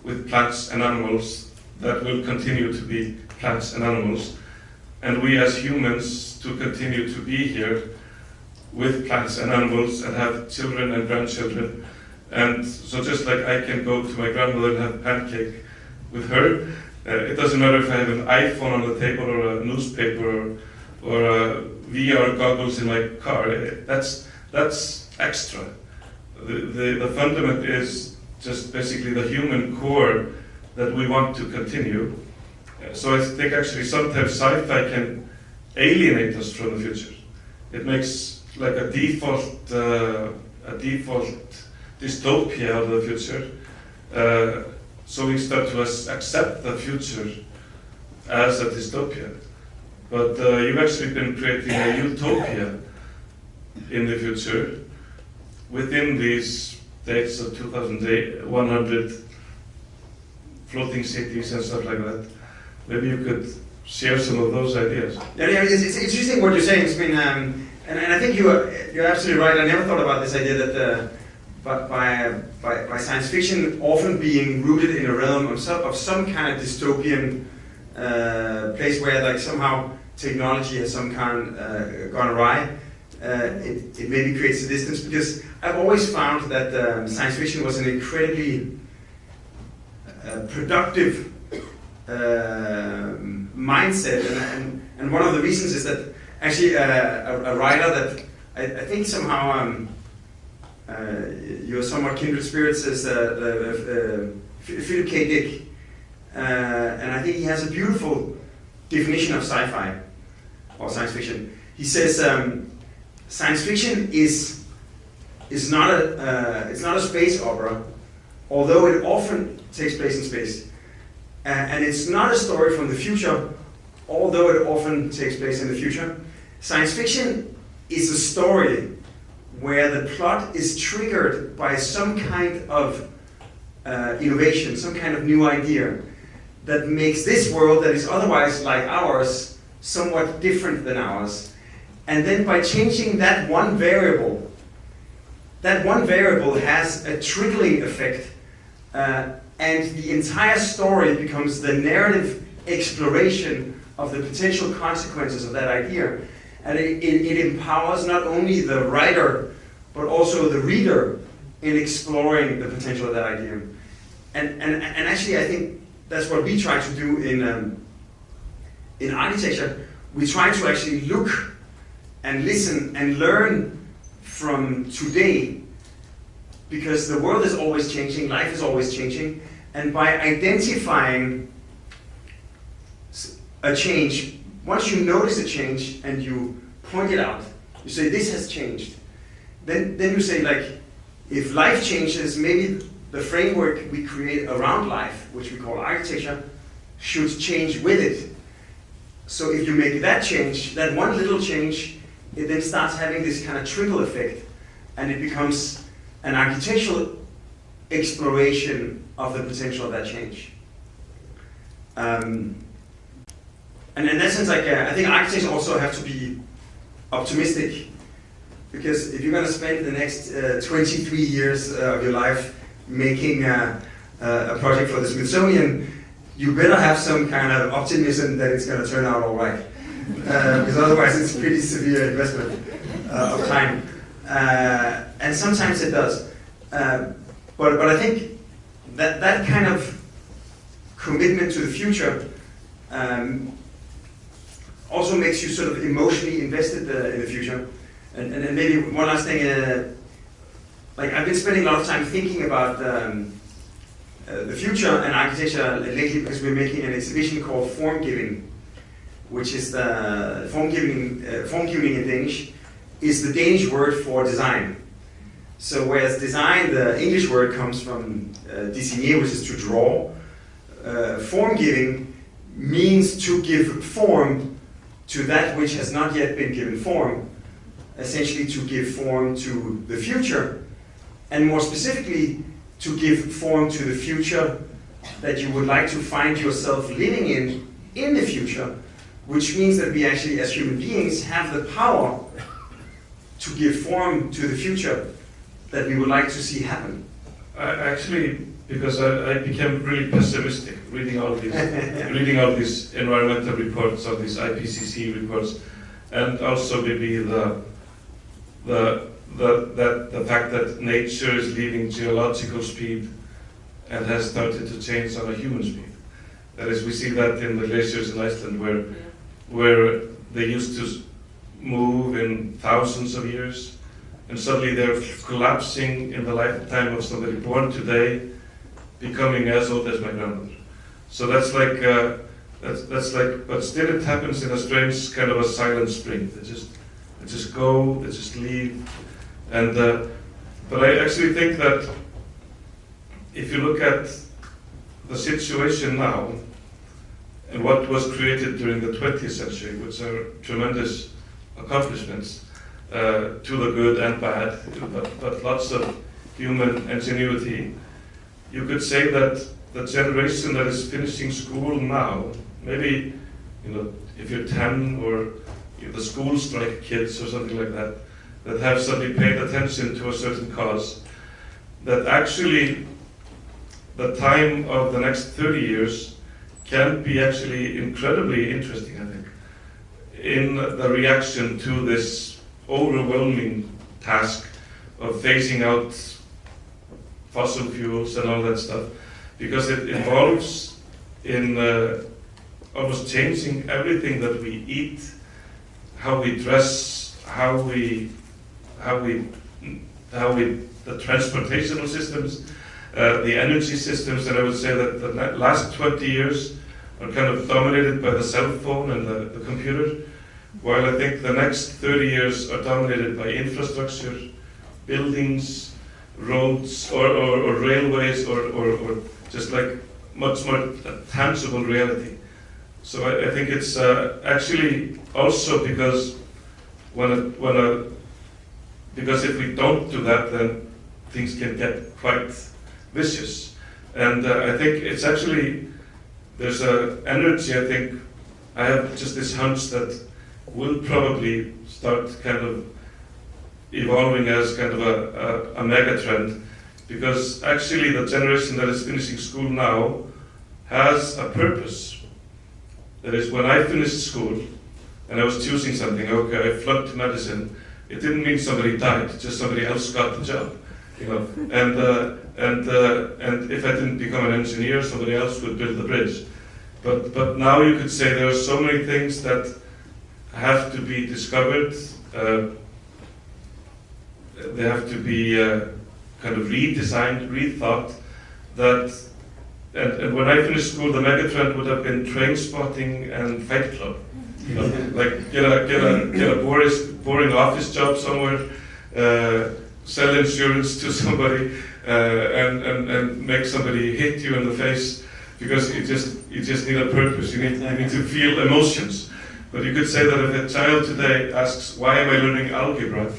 with plants and animals that will continue to be plants and animals, and we as humans to continue to be here with plants and animals and have children and grandchildren. And so just like I can go to my grandmother and have a pancake with her, it doesn't matter if I have an iPhone on the table or a newspaper or VR goggles in my car. That's extra. The fundament is just basically the human core that we want to continue. So I think actually sometimes sci-fi can alienate us from the future. It makes like a default a default dystopia of the future. So we start to accept the future as a dystopia. But you've actually been creating a utopia in the future within these dates of 2100 floating cities and stuff like that. Maybe you could share some of those ideas. Yeah, it's interesting what you're saying. It's been, and I think you're absolutely right. I never thought about this idea that by science fiction often being rooted in a realm of some kind of dystopian place where like somehow technology has some kind gone awry. It maybe creates a distance, because I've always found that science fiction was an incredibly productive mindset, and one of the reasons is that actually a writer that I think somehow you're somewhat kindred spirits is Philip K. Dick, and I think he has a beautiful definition of sci-fi or science fiction. He says science fiction is not a space opera, although it often takes place in space. And it's not a story from the future, although it often takes place in the future. Science fiction is a story where the plot is triggered by some kind of innovation, some kind of new idea that makes this world that is otherwise like ours somewhat different than ours. And then by changing that one variable has a trickling effect, and the entire story becomes the narrative exploration of the potential consequences of that idea. And it empowers not only the writer, but also the reader in exploring the potential of that idea. And actually, I think that's what we try to do in architecture. We try to actually look and listen and learn from today, because the world is always changing, life is always changing, and by identifying a change, once you notice a change and you point it out, you say this has changed, then you say, like, if life changes, maybe the framework we create around life, which we call architecture, should change with it. So if you make that change, that one little change, it then starts having this kind of trickle effect, and it becomes an architectural exploration of the potential of that change. And in that sense, like, I think architects also have to be optimistic, because if you're going to spend the next 23 years of your life making a project for the Smithsonian, you better have some kind of optimism that it's going to turn out all right. Because otherwise it's a pretty severe investment of time. And sometimes it does. But I think that kind of commitment to the future also makes you sort of emotionally invested in the future. And maybe one last thing, like I've been spending a lot of time thinking about the future and architecture lately, because we're making an exhibition called Form Giving, which is the form giving in Danish is the Danish word for design. So whereas design, the English word comes from dessiner, which is to draw, form giving means to give form to that which has not yet been given form, essentially to give form to the future, and more specifically to give form to the future that you would like to find yourself living in the future, which means that we actually, as human beings, have the power to give form to the future that we would like to see happen. Actually, because I became really pessimistic reading all these, reading all these environmental reports, all these IPCC reports, and also maybe the fact that nature is leaving geological speed and has started to change on a human speed. That is, we see that in the glaciers in Iceland, where they used to move in thousands of years, and suddenly they're collapsing in the lifetime of somebody born today, becoming as old as my grandmother. So that's like, but still it happens in a strange kind of a silent spring. They just go, they just leave, and But I actually think that if you look at the situation now and what was created during the 20th century, which are tremendous accomplishments, to the good and bad, but lots of human ingenuity, you could say that the generation that is finishing school now, maybe, you know, if you're 10 or the school strike kids or something like that, that have suddenly paid attention to a certain cause, that actually the time of the next 30 years can be actually incredibly interesting, I think, in the reaction to this overwhelming task of phasing out fossil fuels and all that stuff, because it involves in almost changing everything that we eat, how we dress, the transportational systems, the energy systems. And I would say that the last 20 years are kind of dominated by the cell phone and the computer, while I think the next 30 years are dominated by infrastructure, buildings, roads, or railways, or just like much more tangible reality. So I think it's actually also because because if we don't do that, then things can get quite vicious. And I think it's actually, there's an energy, I think, I have just this hunch that will probably start kind of evolving as kind of a mega trend, because actually the generation that is finishing school now has a purpose. That is, when I finished school and I was choosing something, okay, I flunked medicine, it didn't mean somebody died, just somebody else got the job, you know. And if I didn't become an engineer, somebody else would build the bridge. But now you could say there are so many things that have to be discovered. They have to be kind of redesigned, rethought. And when I finished school, the megatrend would have been train spotting and Fight Club. You know, like get a boring office job somewhere, sell insurance to somebody, and make somebody hit you in the face, because you just need a purpose. You need to feel emotions. But you could say that if a child today asks, "Why am I learning algebra?"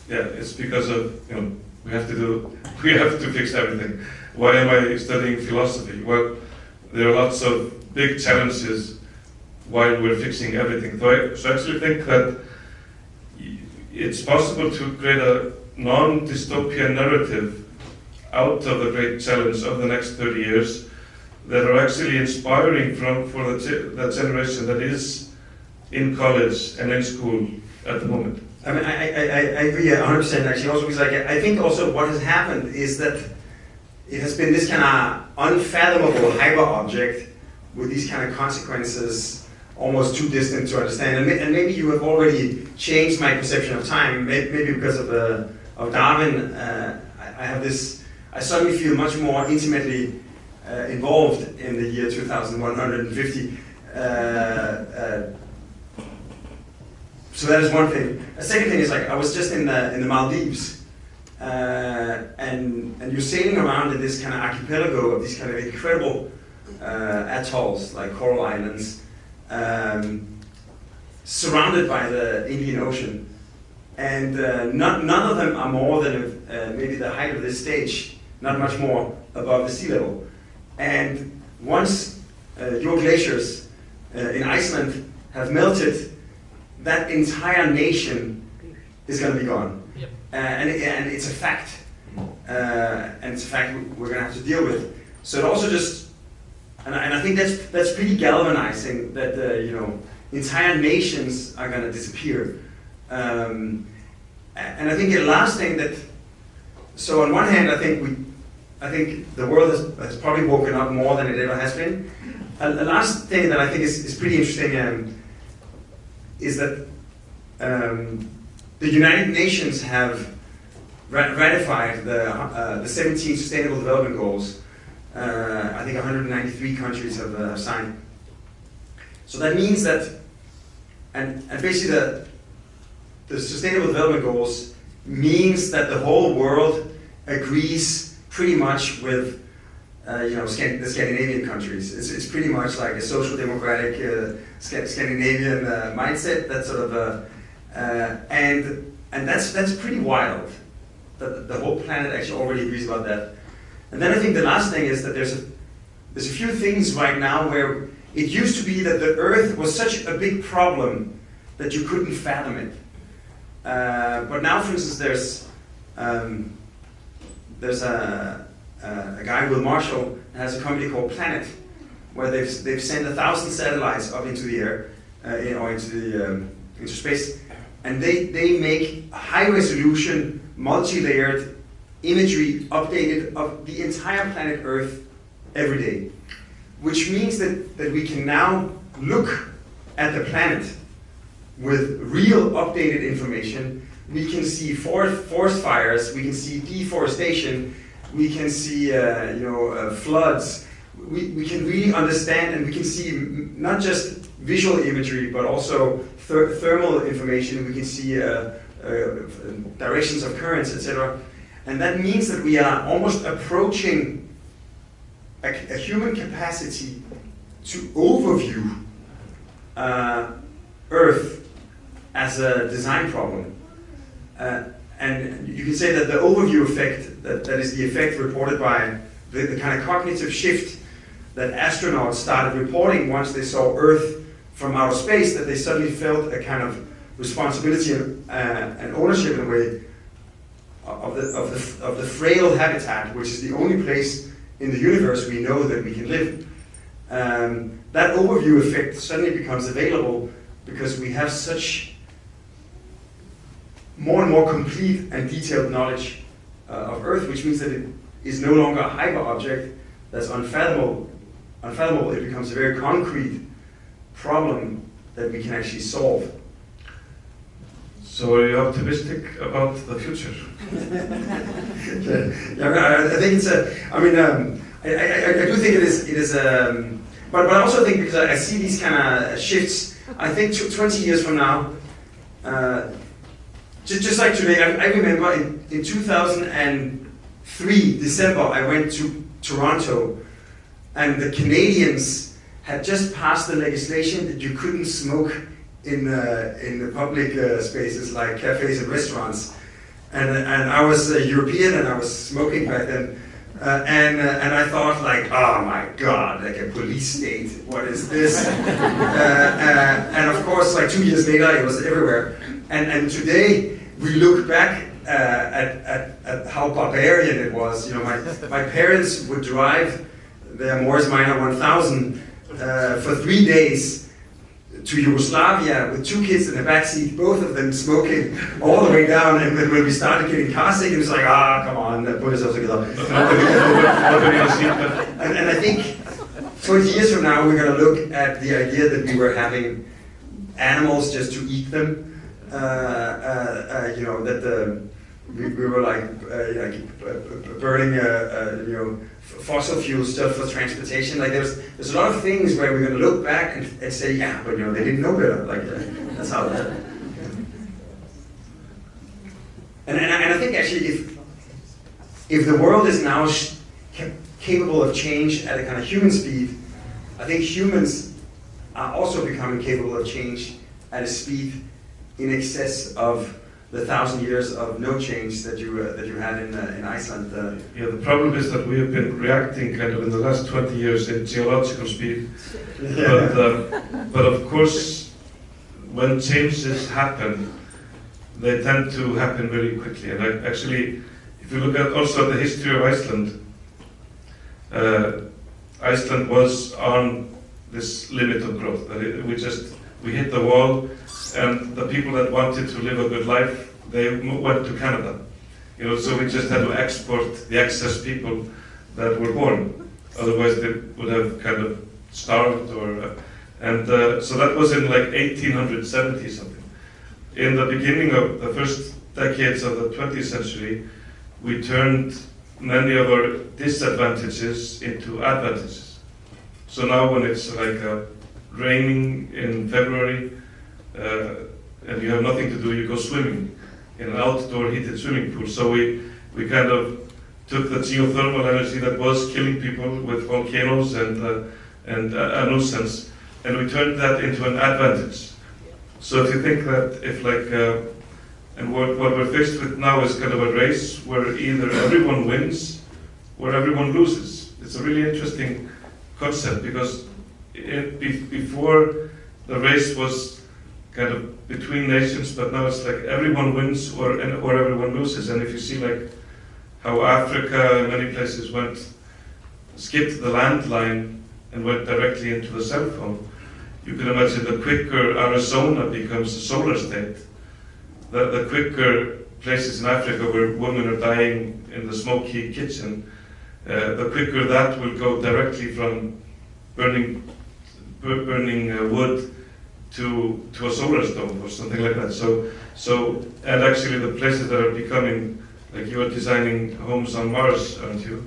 Yeah, it's because of, you know, we have to fix everything. Why am I studying philosophy? Well, there are lots of big challenges while we're fixing everything. So I actually think that it's possible to create a non-dystopian narrative out of the great challenge of the next 30 years that are actually inspiring for that generation that is in college and in school at the moment. I mean, I agree 100% actually, also because I think also what has happened is that it has been this kind of unfathomable hyper object with these kind of consequences almost too distant to understand. And maybe you have already changed my perception of time, maybe because of Darwin. I suddenly feel much more intimately involved in the year 2150. So that is one thing. A second thing is, like, I was just in the Maldives, and you're sailing around in this kind of archipelago of these kind of incredible atolls, like coral islands, surrounded by the Indian Ocean, and none of them are more than maybe the height of this stage, not much more above the sea level. And once your glaciers in Iceland have melted, that entire nation is going to be gone. Yep. And it's a fact. And it's a fact we're going to have to deal with. So it also just, and I think that's pretty galvanizing, that you know, entire nations are going to disappear. And I think the last thing that, so on one hand, I think the world has probably woken up more than it ever has been. The last thing that I think is pretty interesting is that the United Nations have ratified the 17 Sustainable Development Goals. I think 193 countries have signed. So that means that, and basically the Sustainable Development Goals means that the whole world agrees pretty much with the Scandinavian countries. It's pretty much like a social democratic Scandinavian mindset. That sort of and that's pretty wild. The whole planet actually already agrees about that. And then I think the last thing is that there's a few things right now where it used to be that the Earth was such a big problem that you couldn't fathom it. But now, for instance, there's a guy, Will Marshall, that has a company called Planet, where they've sent 1,000 satellites up into the air, or into space, and they make high-resolution, multi-layered imagery updated of the entire planet Earth every day, which means that we can now look at the planet with real updated information. We can see forest fires, we can see deforestation, we can see floods. We can really understand, and we can see not just visual imagery, but also thermal information. We can see directions of currents, etc. And that means that we are almost approaching a human capacity to overview Earth as a design problem. And you can say that the overview effect, that is the effect reported by the kind of cognitive shift that astronauts started reporting once they saw Earth from outer space, that they suddenly felt a kind of responsibility and ownership in a way of the frail habitat, which is the only place in the universe we know that we can live. That overview effect suddenly becomes available because we have such more and more complete and detailed knowledge of Earth, which means that it is no longer a hyper object that's unfathomable. It becomes a very concrete problem that we can actually solve. So are you optimistic about the future? Yeah, I think it's I do think it is, but I also think, because I see these kind of shifts, I think 20 years from now, just like today, I remember in 2003, December, I went to Toronto, and the Canadians had just passed the legislation that you couldn't smoke in the public spaces like cafes and restaurants. And I was European, and I was smoking back then. And I thought, like, oh my God, like a police state, what is this? And of course, like 2 years later, it was everywhere. And today, we look back at how barbarian it was. You know, my parents would drive their Morris Minor 1000 for 3 days to Yugoslavia with 2 kids in the backseat, both of them smoking all the way down. And when we started getting car sick, it was like, come on, put yourself together. And I think 20 years from now, we're going to look at the idea that we were having animals just to eat them. We were like burning fossil fuels just for transportation. Like there's a lot of things where we're going to look back and say, yeah, but they didn't know better. Like that's how that. And I think actually, if the world is now capable of change at a kind of human speed, I think humans are also becoming capable of change at a speed in excess of the 1,000 years of no change that you had in Iceland. Yeah, the problem is that we have been reacting kind of in the last 20 years in geological speed. Yeah. But of course, when changes happen, they tend to happen very quickly. And actually, if you look at also the history of Iceland, Iceland was on this limit of growth. That we hit the wall. And the people that wanted to live a good life, they went to Canada. So we just had to export the excess people that were born. Otherwise, they would have kind of starved. So that was in like 1870 something. In the beginning of the first decades of the 20th century, we turned many of our disadvantages into advantages. So now when it's like raining in February, and you have nothing to do, you go swimming in an outdoor heated swimming pool. So we kind of took the geothermal energy that was killing people with volcanoes and a nuisance, and we turned that into an advantage. So if you think that if and what we're faced with now is kind of a race where either everyone wins or everyone loses. It's a really interesting concept because before the race was kind of between nations, but now it's like everyone wins or everyone loses. And if you see like how Africa in many places skipped the landline and went directly into the cell phone, you can imagine the quicker Arizona becomes a solar state, the quicker places in Africa where women are dying in the smoky kitchen, the quicker that will go directly from burning wood to a solar stove or something like that. So and actually the places that are becoming, like you are designing homes on Mars, aren't you?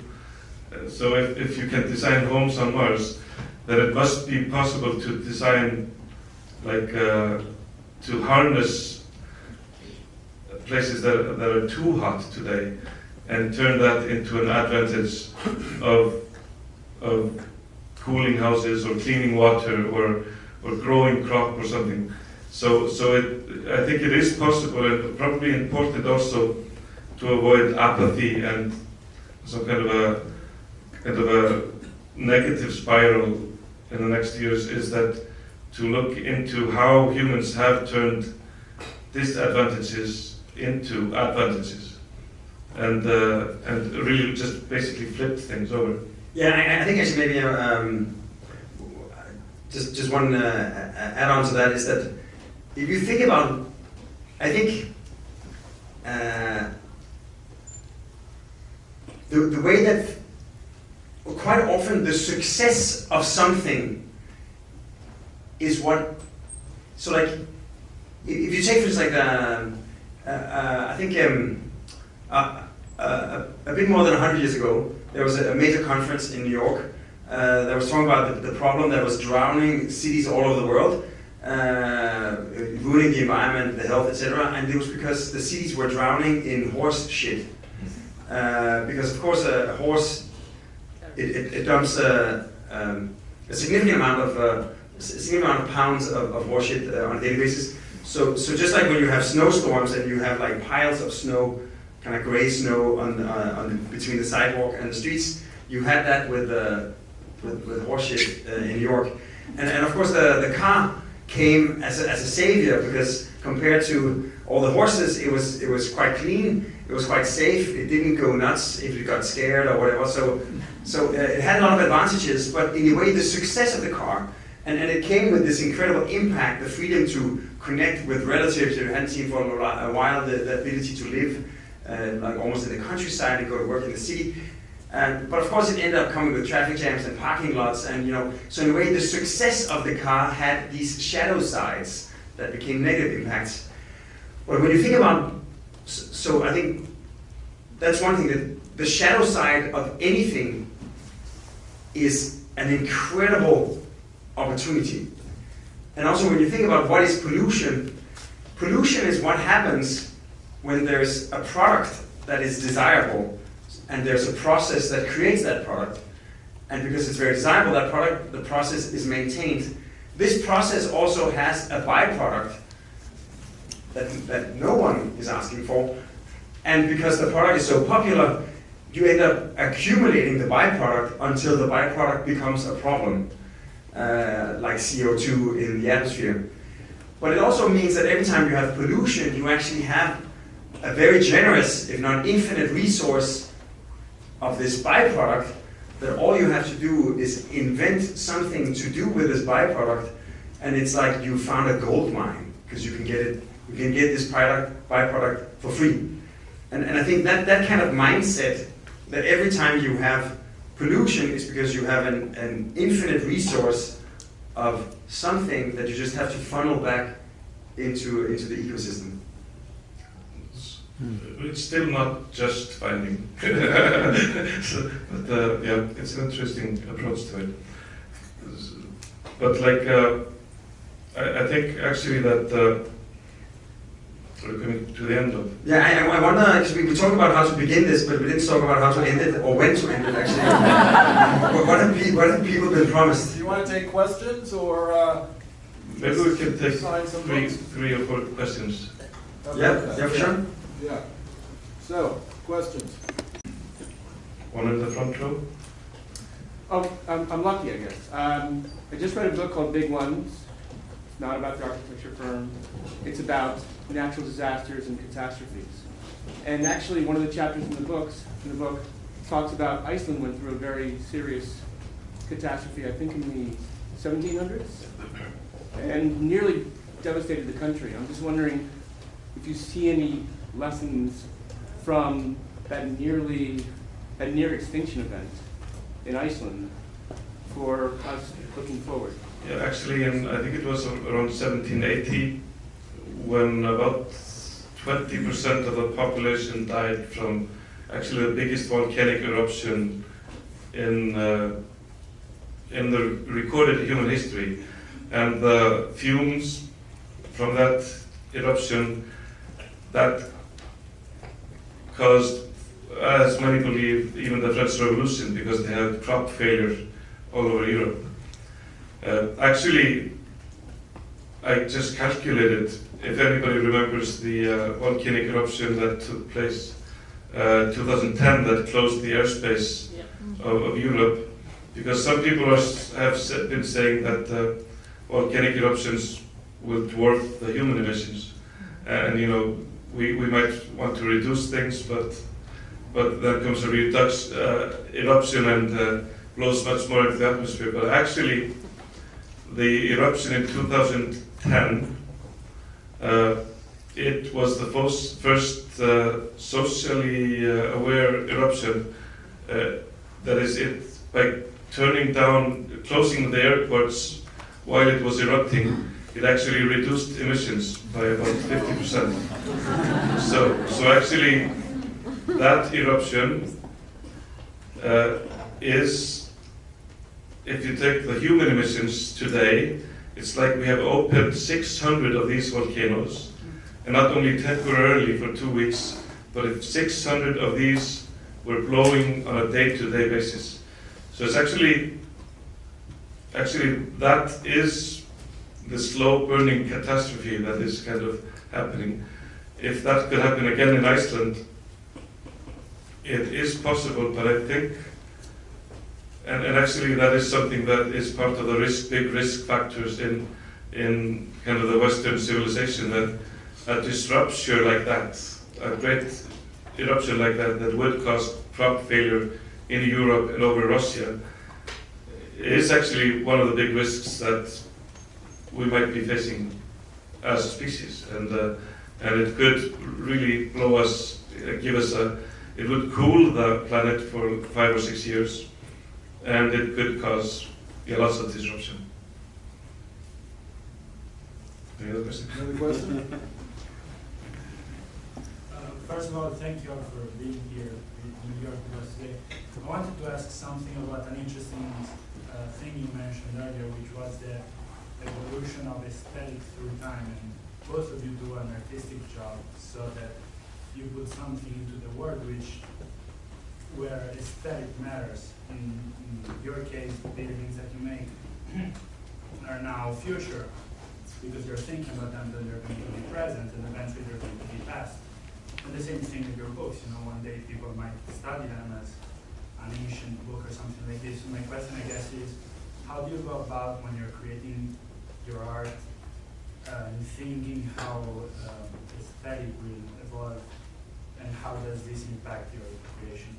So if you can design homes on Mars, then it must be possible to design, to harness places that are too hot today and turn that into an advantage of cooling houses or cleaning water or growing crop or something. So I think it is possible and probably important also to avoid apathy and some kind of a negative spiral in the next years, is that to look into how humans have turned disadvantages into advantages and really just basically flipped things over. Yeah, I think actually maybe just one add-on to that is that if you think about, I think the way that quite often the success of something is what, so like, if you take for instance I think a bit more than 100 years ago, there was a major conference in New York that was talking about the problem that was drowning cities all over the world, ruining the environment, the health, etc. And it was because the cities were drowning in horse shit. Because of course a horse, it dumps a significant amount of pounds of horse shit on a daily basis. So just like when you have snowstorms and you have like piles of snow, kind of gray snow on between the sidewalk and the streets, you had that with horse shit in New York. And of course the car came as a savior, because compared to all the horses, it was quite clean, it was quite safe, it didn't go nuts if you got scared or whatever. So it had a lot of advantages, but in a way the success of the car, and it came with this incredible impact, the freedom to connect with relatives you hadn't seen for a while, the ability to live like almost in the countryside and go to work in the city. But of course it ended up coming with traffic jams and parking lots, and so in a way the success of the car had these shadow sides that became negative impacts. But when you think about, so I think that's one thing, that the shadow side of anything is an incredible opportunity. And also when you think about what is pollution, pollution is what happens when there's a product that is desirable and there's a process that creates that product. And because it's very desirable, that product, the process is maintained. This process also has a byproduct that no one is asking for. And because the product is so popular, you end up accumulating the byproduct until the byproduct becomes a problem, like CO2 in the atmosphere. But it also means that every time you have pollution, you actually have a very generous, if not infinite, resource of this byproduct, that all you have to do is invent something to do with this byproduct, and it's like you found a gold mine, because you can get this byproduct for free. And I think that kind of mindset, that every time you have pollution is because you have an infinite resource of something that you just have to funnel back into the ecosystem. It's still not just finding, but yeah, it's an interesting approach to it. But like, I think actually that sort of coming to the end of. Yeah, I wonder, because we talked about how to begin this, but we didn't talk about how to end it, or when to end it, actually. what have people been promised? Do you want to take questions, or maybe we can take three or four questions. Yeah, for sure. Yeah. So, questions? One in the front row. Oh, I'm lucky, I guess. I just read a book called Big Ones. It's not about the architecture firm. It's about natural disasters and catastrophes. And actually, one of the chapters in the book talks about Iceland went through a very serious catastrophe, I think in the 1700s, and nearly devastated the country. I'm just wondering if you see any lessons from that near extinction event in Iceland for us looking forward. Yeah, actually, I think it was around 1780 when about 20% of the population died from actually the biggest volcanic eruption in the recorded human history, and the fumes from that eruption that caused, as many believe, even the French Revolution, because they had crop failure all over Europe. Actually, I just calculated, if anybody remembers the volcanic eruption that took place 2010 that closed the airspace of Europe, because some people have been saying that volcanic eruptions will dwarf the human emissions, and we might want to reduce things, but then comes a eruption and blows much more into the atmosphere. But actually, the eruption in 2010, it was the first socially aware eruption. That is, it by turning down, closing the airports while it was erupting, it actually reduced emissions by about 50%. So actually, that eruption is, if you take the human emissions today, it's like we have opened 600 of these volcanoes, and not only temporarily for 2 weeks, but if 600 of these were blowing on a day-to-day basis. So it's actually that is the slow-burning catastrophe that is kind of happening. If that could happen again in Iceland, it is possible, but I think, and actually that is something that is part of the big risk factors in kind of the Western civilization, that a disruption like that, a great eruption like that would cause crop failure in Europe and over Russia, is actually one of the big risks that we might be facing as a species, and it could really blow us, it would cool the planet for 5 or 6 years, and it could cause lots of disruption. Any other questions? Another question? First of all, thank you all for being here in New York with us today. I wanted to ask something about an interesting thing you mentioned earlier, which was the evolution of aesthetic through time. And both of you do an artistic job, so that you put something into the world where aesthetic matters. In your case, the buildings that you make are now future, because you're thinking about them, that they're going to be present, and eventually they're going to be past. And the same thing with your books. One day people might study them as an ancient book or something like this. So my question, I guess, is how do you go about when you're creating your art, thinking how aesthetic will evolve, and how does this impact your creation?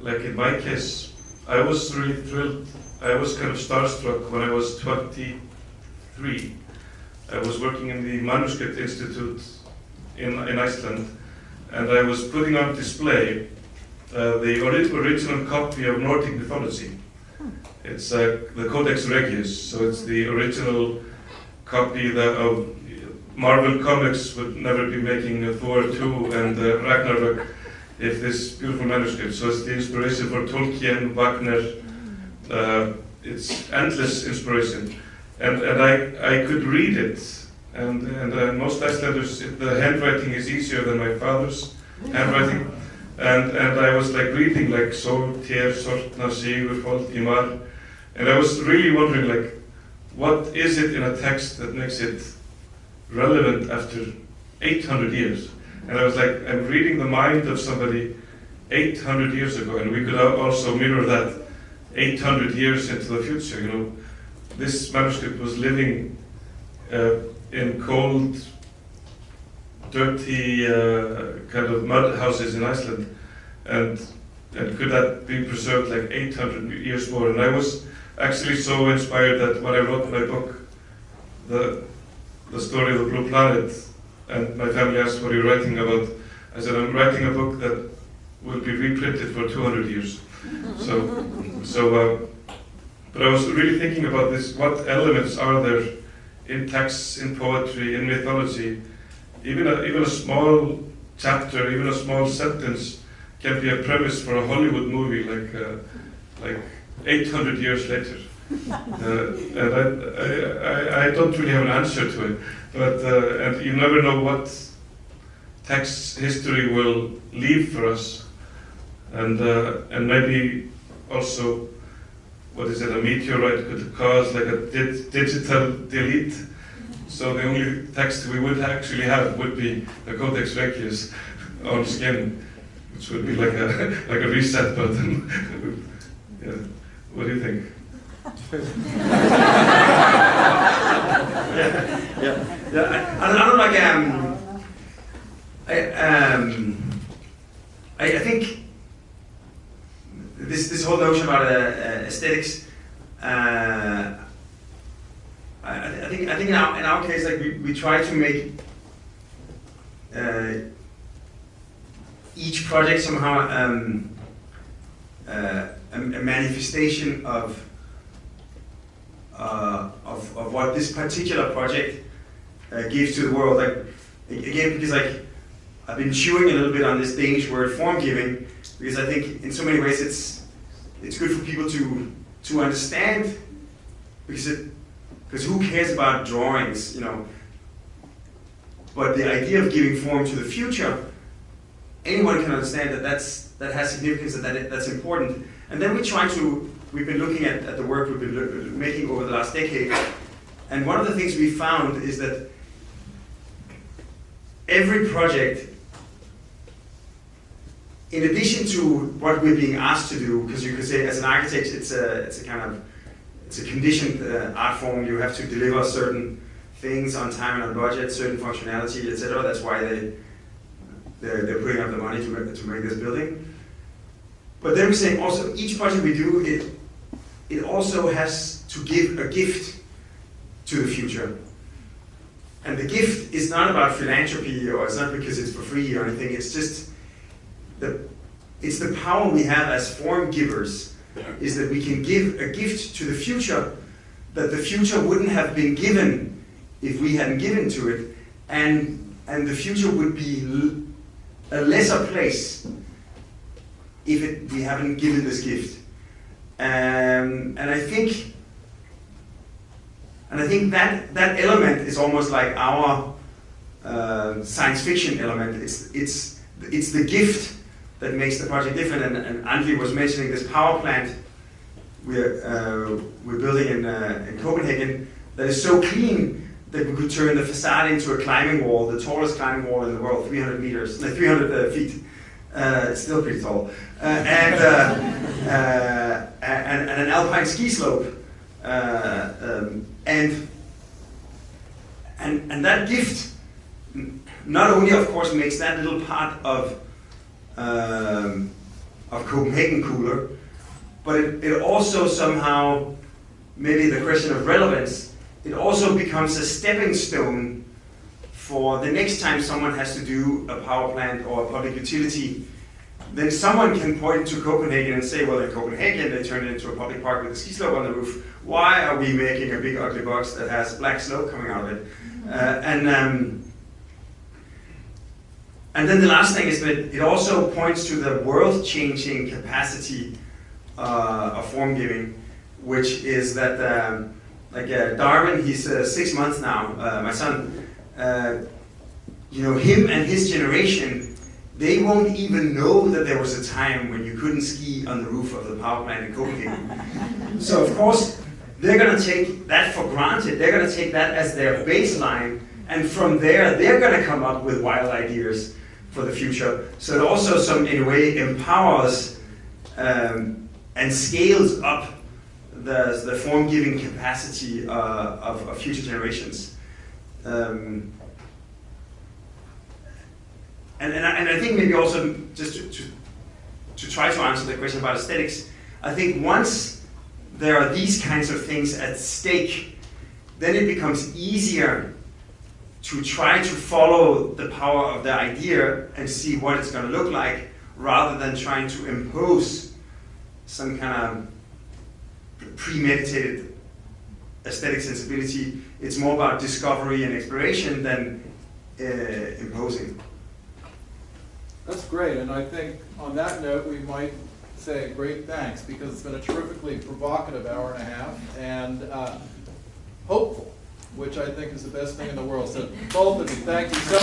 Like in my case, I was really thrilled. I was kind of starstruck when I was 23. I was working in the Manuscript Institute in Iceland, and I was putting on display the original copy of Nordic mythology. It's the Codex Regius, so it's the original copy of Marvel Comics would never be making Thor 2 and Ragnarok if this beautiful manuscript. So it's the inspiration for Tolkien, Wagner, it's endless inspiration. And I could read it and most Icelanders, the handwriting is easier than my father's handwriting. And I was like reading like Sol, Tér, Sortna, Sigur, Foldimar, and I was really wondering like, what is it in a text that makes it relevant after 800 years? And I was like, I'm reading the mind of somebody 800 years ago, and we could also mirror that 800 years into the future. You know, this manuscript was living in cold, dirty kind of mud houses in Iceland, and could that be preserved like 800 years more? And I was actually so inspired that when I wrote my book, the story of the Blue Planet, and my family asked what you're writing about, I said I'm writing a book that will be reprinted for 200 years. But I was really thinking about this: what elements are there in texts, in poetry, in mythology? Even a small chapter, even a small sentence can be a premise for a Hollywood movie, like 800 years later. And I don't really have an answer to it, but and you never know what text history will leave for us, and maybe also, what is it? A meteorite could cause like a digital delete. So the only text we would actually have would be the Codex Regius on skin, which would be like a reset button. Yeah. What do you think? Yeah. I don't like. I think this whole notion about aesthetics. I think in our case, like we try to make each project somehow a manifestation of what this particular project gives to the world. Like again, because like I've been chewing a little bit on this Danish word formgiving, because I think in so many ways it's good for people to understand, because who cares about drawings, you know? But the idea of giving form to the future, anyone can understand that has significance, that's important. And then we've been looking at the work we've been making over the last decade, and one of the things we found is that every project, in addition to what we're being asked to do, because you could say as an architect it's a conditioned art form. You have to deliver certain things on time and on budget, certain functionality, etc. That's why they're putting up the money to make this building. But then we're saying also each project we do, it also has to give a gift to the future. And the gift is not about philanthropy, or it's not because it's for free or anything. It's just it's the power we have as form givers, is that we can give a gift to the future that the future wouldn't have been given if we hadn't given to it, and the future would be a lesser place if we haven't given this gift. And I think that element is almost like our science fiction element. It's the gift that makes the project different. And Andri was mentioning this power plant we're building in Copenhagen that is so clean that we could turn the facade into a climbing wall, the tallest climbing wall in the world, 300 feet. It's still pretty tall, and an alpine ski slope, and that gift not only, of course, makes that little part of Copenhagen cooler, but it also somehow, maybe the question of relevance, it also becomes a stepping stone for the next time someone has to do a power plant or a public utility. Then someone can point to Copenhagen and say, well, in Copenhagen they turned it into a public park with a ski slope on the roof. Why are we making a big ugly box that has black smoke coming out of it? And then the last thing is that it also points to the world-changing capacity of form giving, which is that, like Darwin, he's 6 months now, my son, you know, him and his generation, they won't even know that there was a time when you couldn't ski on the roof of the power plant in Copenhagen. So of course, they're going to take that for granted. They're going to take that as their baseline, and from there, they're going to come up with wild ideas for the future. So it also, in a way, empowers and scales up the form-giving capacity of future generations. And I think maybe also, just to try to answer the question about aesthetics, I think once there are these kinds of things at stake, then it becomes easier to try to follow the power of the idea and see what it's going to look like, rather than trying to impose some kind of premeditated aesthetic sensibility. It's more about discovery and exploration than imposing. That's great, and I think on that note we might say great thanks, because it's been a terrifically provocative hour and a half, and hopeful, which I think is the best thing in the world. So both of you, thank you so much.